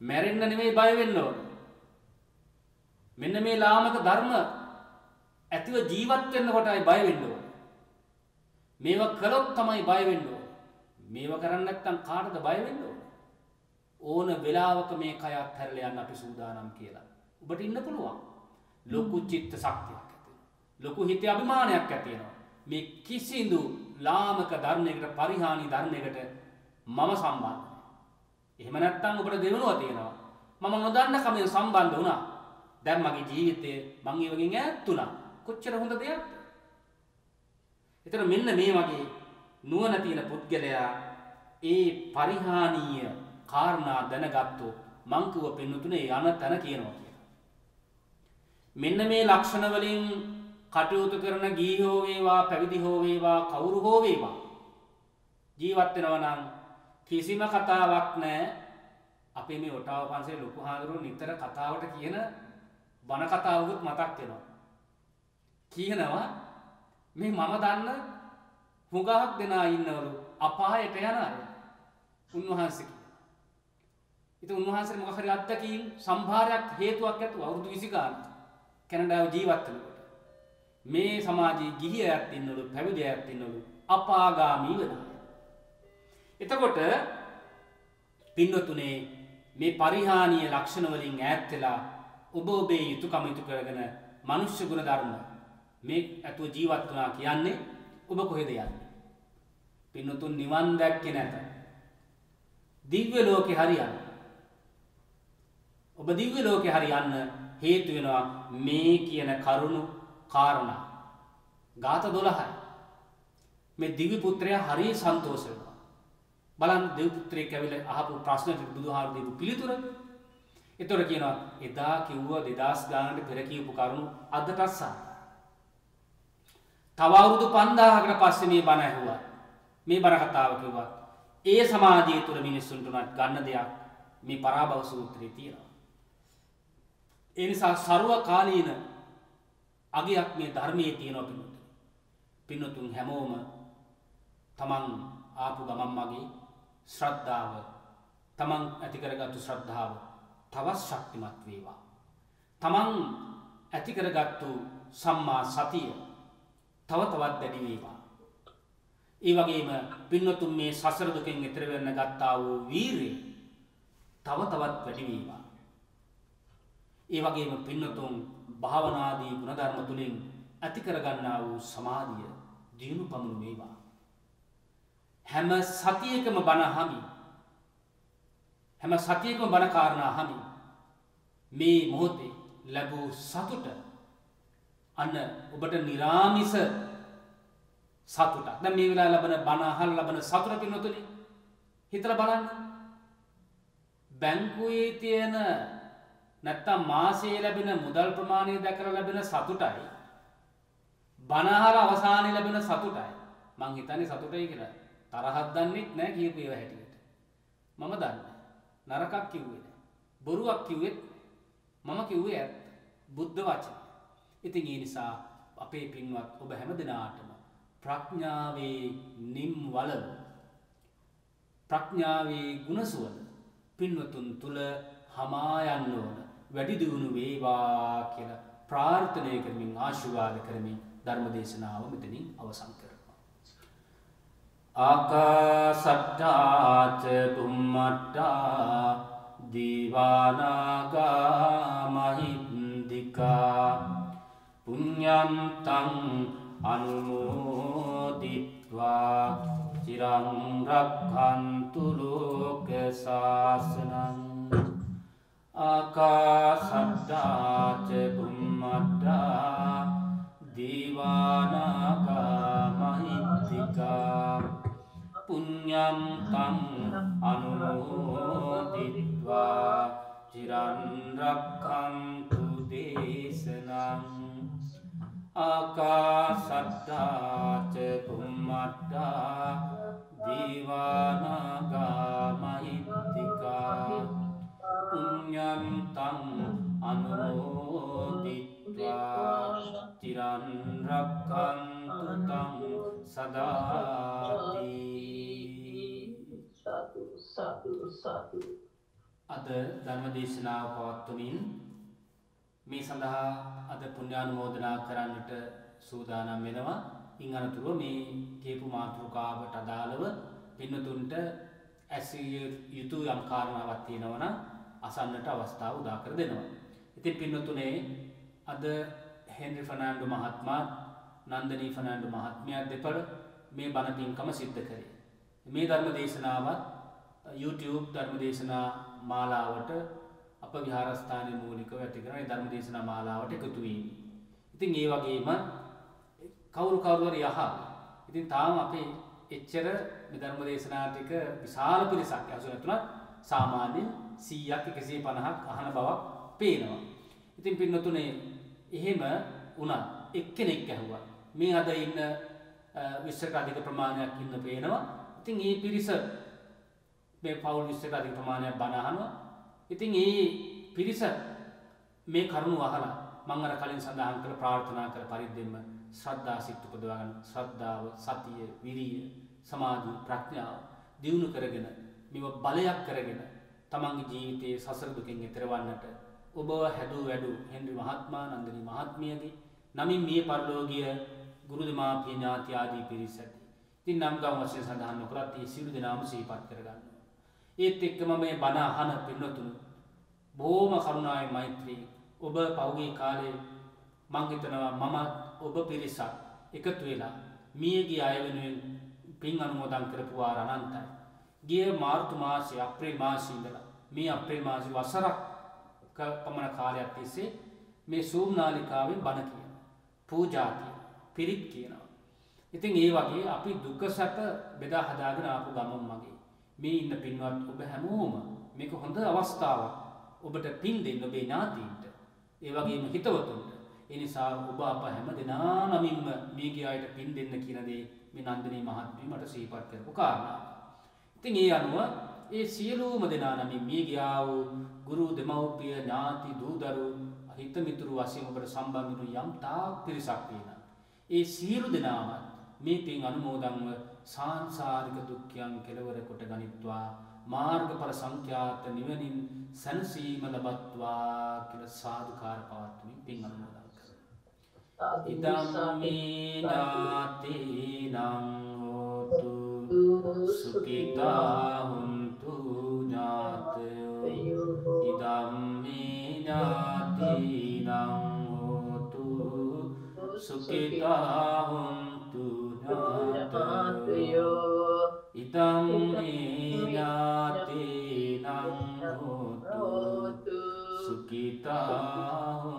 මැරෙන්න නෙමෙයි බය වෙන්න ඕන. මෙන්න මේ ලාමක ධර්ම ඇතිව ජීවත් වෙන්න කොටයි බය වෙන්න ඕන. මේවා කළොත් තමයි බය වෙන්න ඕන. මේවා කරන්නේ නැත්නම් කාටද බය වෙන්න ඕන? ඕන වෙලාවක මේ කයත් හැරලා යන්න අපි සූදානම් කියලා. ඔබට ඉන්න පුළුවන්. ලොකු චිත්ත ශක්තියක් ඇති වෙනවා. ලොකු හිතේ අභිමානයක් ඇති වෙනවා. මේ කිසිදු ලාමක ධර්මයකට පරිහානි ධර්මයකට මම සම්බන්ධ නැහැ. එහෙම නැත්නම් ඔබට දෙවනුව තියෙනවා. මම නොදන්න කමෙන් සම්බන්ධ වුණා. දැන් මගේ ජීවිතේ මං ඒ වගේ ඈත් වුණා. කොච්චර හොඳ දෙයක්ද? ඒතර මෙන්න මේ වගේ නුවණ තියෙන පුද්ගලයා ඒ පරිහානීය කාරණා දැනගත්තොත් මං කිව්ව පින්නතුනේ යන තැන කියනවා කියලා. මෙන්න මේ ලක්ෂණ වලින් කටයුතු කරන ගිහි හෝ වේවා පැවිදි හෝ වේවා කවුරු හෝ වේවා ජීවත් වෙනවා නම් කිසිම කතාවක් නැහැ. අපේ මේ ඔටාව පන්සලේ ලොකු හාමුදුරුවෝ නිතර කතාවට කියන බණ කතාවකුත් මතක් වෙනවා. කියනවා මේ මම දන්න හුඟක් දෙනා ඉන්නවලු අපායට යන අය. උන්වහන්සේ කියනවා. ඉතින් උන්වහන්සේ මොකක් හරි අත්දැකීම් සම්භාරයක් හේතුවක් ඇතුව අවුරුදු 20 ගානක් කැනඩාවේ ජීවත් වෙනකොට මේ සමාජයේ ගිහි අයත් ඉන්නවලු පැවිදි අයත් ඉන්නවලු අපාගාමී වෙනවා. එතකොට පින්නතුනේ මේ පරිහානීය ලක්ෂණ වලින් ඈත් වෙලා ඔබ ඔබේ යුතුයකම ඉටු කරගෙන මනුෂ්‍ය ගුණ ධර්ම මේ අතුව ජීවත් වුණා කියන්නේ ඔබ කොහෙද යන්නේ? පින්නතුන් නිවන් දැක්කේ නැත. දිව්‍ය ලෝකේ හරියන්න. ඔබ දිව්‍ය ලෝකේ හරියන්න හේතු වෙනවා මේ කියන කරුණු කාරණා. ගාථා 12යි. මේ දිව්‍ය පුත්‍රයා හරිය සන්තෝෂ වෙනවා. බලන්න දෙව් පුත්‍රයෙක් ඇවිල්ලා අහපු ප්‍රශ්නෙට බුදුහාමුදුරු දීපු පිළිතුර. ඒතර කියනවා එදා කිව්වා 2000 ගානකට පෙර කියපු කරුණු අදටත් සාර්ථකයි. තව අවුරුදු 5000කට පස්සේ මේ බණ ඇහුවා. මේ බණ කතාව කිව්වා. ඒ සමාජය තුළ මිනිස්සුන්ට උනත් ගන්න දෙයක් මේ පරාභව සූත්‍රයේ තියෙනවා. ඒ නිසා ਸਰව කාලීන අගයක් මේ ධර්මයේ තියෙනවා පින්නතුන්. පින්නතුන් හැමෝම තමන් ආපු ගමන් මගේ ශ්‍රද්ධාව තමන් ඇති කරගත්තු ශ්‍රද්ධාව තවත් ශක්තිමත් වේවා. තමන් ඇති කරගත්තු සම්මා සතිය තව තවත් වැඩි වේවා. ඒ වගේම පින්නතුන් මේ සසර දුකෙන් එතර වෙන්න ගත්තා වූ වීරිය තව තවත් වැඩි වේවා. ඒ වගේම පින්නතුන් භාවනාදී ගුණධර්ම තුලින් ඇති කරගන්නා වූ සමාධිය දියුණු පමුණු වේවා. හැම සතියකම බණ අහමි. හැම සතියකම බණ කාරණා අහමි. මේ මොහොතේ ලැබූ සතුට අන්න ඔබට නිරාමිස සතුටක්. දැන් මේ වෙලාවේ ලබන බණ අහලා ලබන සතුට පින්නතුනි හිතලා බලන්න. බැංකුවේ තියෙන නැත්තම් මාසයේ ලැබෙන මුදල් ප්‍රමාණය දැකලා ලැබෙන සතුටයි බණ අහලා අවසානයේ ලැබෙන සතුටයි. මං හිතන්නේ සතුටයි කියලා. තරහක් දන්නෙත් නැහැ කියපු ඒවා හැටියට. මම දන්නේ. නරකක් කිව්වේ නැහැ. බොරුවක් කිව්වෙත් මම කිව්වේ ඇත්ත. බුද්ධ වචන. ඉතින් ඒ නිසා අපේ පින්වත් ඔබ හැම දිනාටම ප්‍රඥාවේ නිම් වලව ප්‍රඥාවේ ගුණසුවඳ පින්වතුන් තුල හමා යන්න ඕන. වැඩි දියුණු වේවා කියලා ප්‍රාර්ථනා කරමින් ආශිර්වාද කරමින් ධර්ම දේශනාව මෙතනින් අවසන් කරනවා. ආකාසට්ටා ච බුම්මට්ටා දීවානාගා මහින්దికා පුඤ්ඤන්තං අනුමෝදිත්වා චිරං රක්ඛන්තු ලෝක සාසනං. ආකාසට්ටා ච බුම්මට්ටා දීවානාගා මහින්దికා පුඤ්ඤන්තං අනුමෝදිත්වා චිරං රක්ඛන්තු දේශනං. ආකාසට්ටා ච බුම්මට්ටා දීවානාගා මහින්దికා පුඤ්ඤන්තං අනුමෝදිත්වා චිරං රක්ඛන්තු තං සදාති. අද ධර්ම දේශනාව පවත්වමින් මේ සඳහා අද පුණ්‍යානුමෝදනා කරන්නට සූදානම් වෙනවා. ඉන් අනතුරුව මේ කියපු මාතෘකාවට අදාළව පින්නතුන්ට ඇසිය යුතු යම් කාරණාවක් තියෙනවා නම් අසන්නට අවස්ථාව උදා කර දෙනවා. ඉතින් පින්නතුනේ අද හෙන්රි ෆර්නෑන්ඩෝ මහත්මයා නන්දනී ෆර්නෑන්ඩෝ මහත්මිය දෙපළ මේ බණ පින්කම සිද්ධ කරේ. මේ ධර්ම දේශනාවත් YouTube ධර්ම දේශනා මාලාවට අප විහාරස්ථානයේ මූලිකව ඇති කරන ධර්ම දේශනා මාලාවට එකතු වීමි. ඉතින් ඒ වගේම කවුරු හරි ඉතින් තාම අපේ එච්චර මේ ධර්ම දේශනා ටික විශාල පිරිසක් ඇසුර තුනක් සාමාන්‍යයෙන් 100ක් 150ක් අහන බවක් පේනවා. ඉතින් පින්නතුනේ එහෙම වුණා එක්කෙනෙක් ඇහුවා. මේ අද ඉන්න 20ක අධික ප්‍රමාණයක් ඉන්න පේනවා. ඉතින් මේ පිරිස මේ පවුල් 20ක අධික ප්‍රමාණයක් බණ අහනවා. ඉතින් මේ පිරිස මේ කරුණු අහලා මම අර කලින් සඳහන් කළ ප්‍රාර්ථනා කළ පරිද්දෙම ශ්‍රද්ධා සිත් උපදවගෙන ශ්‍රද්ධාව, සතිය, විරිය, සමාධි, ප්‍රඥාව දියුණු කරගෙන මේව බලයක් කරගෙන තමන්ගේ ජීවිතයේ සසර දුකින් එතර වන්නට ඔබව හැදූ වැඩු හෙන්රි මහත්මයා, නන්දනී මහත්මියගේ නමින් මේ පරලෝකීය ගුරු දෙමාපිය ඥාති ආදී පිරිස ඇති. ඉතින් නම් ගම් වශයෙන් සඳහන් නොකරත් මේ සියලු දෙනාම සිහිපත් කරගන්නවා. ඒත් එක්කම මේ බණ අහන පින්නතුණු බොහොම කරුණාවෙන් මෛත්‍රී ඔබ පෞගේ කාලේ මං හිතනවා මම ඔබ පිරිසක් එකතු වෙලා මියගිය අය වෙනුවෙන් පින් අනුමෝදන් කරපු වාර අනන්තයි. ගිය මාර්තු මාසයේ අප්‍රේල් මාසයේ ඉඳලා මේ අප්‍රේල් මාසයේ වසරක් පමණ කාලයක් තිස්සේ මේ සූම් නාලිකාවෙන් බණ කියනවා. පූජා කියනවා. පිරිත් කියනවා. ඉතින් ඒ වගේ අපි දුක සැප බෙදා හදාගෙන ආපු ගමන් මගේ මේ ඉන්න පින්වත් ඔබ හැමෝම මේක හොඳ අවස්ථාවක්. ඔබට පින් දෙන්න ඔබේ ඥාතීන්ට ඒ වගේම හිතවතුන්ට. ඒ නිසා ඔබ අප හැම දෙනා නමින්ම මේ ගියායට පින් දෙන්න කියන දේ මේ නන්දනී මහත්මිය මට සිහිපත් කරපු කාරණා. ඉතින් ඒ අනුව ඒ සියලුම දෙනා නමින් මේ ගියා වූ ගුරු දෙමව්පිය ඥාති දූ දරු හිත මිතුරු වශයෙන් ඔබට සම්බන්ධ වුණු යම් තාක් පිරිසක් වෙනවා. ඒ සියලු දෙනාම මේ පින් අනුමෝදන්ව සාංසාරික දුක්ඛයන් කෙලවර කොට ගනිත්වා මාර්ගඵල සංඛ්‍යාත නිවනින් සනසීම ලබත්වා කියලා සාදුකාර පවත්වමින් පින් අනුමෝදන් කරනවා. ඉදම් මේ ඥාතිනං හෝතු සුඛිතා හුන්තු ඥාතයෝ. ඉදම් මේ ඥාතිනං හෝතු සුඛිතා හුන්තු ඥාතයෝ. ඉදම් ඥාතිනං හෝතු සුඛිතා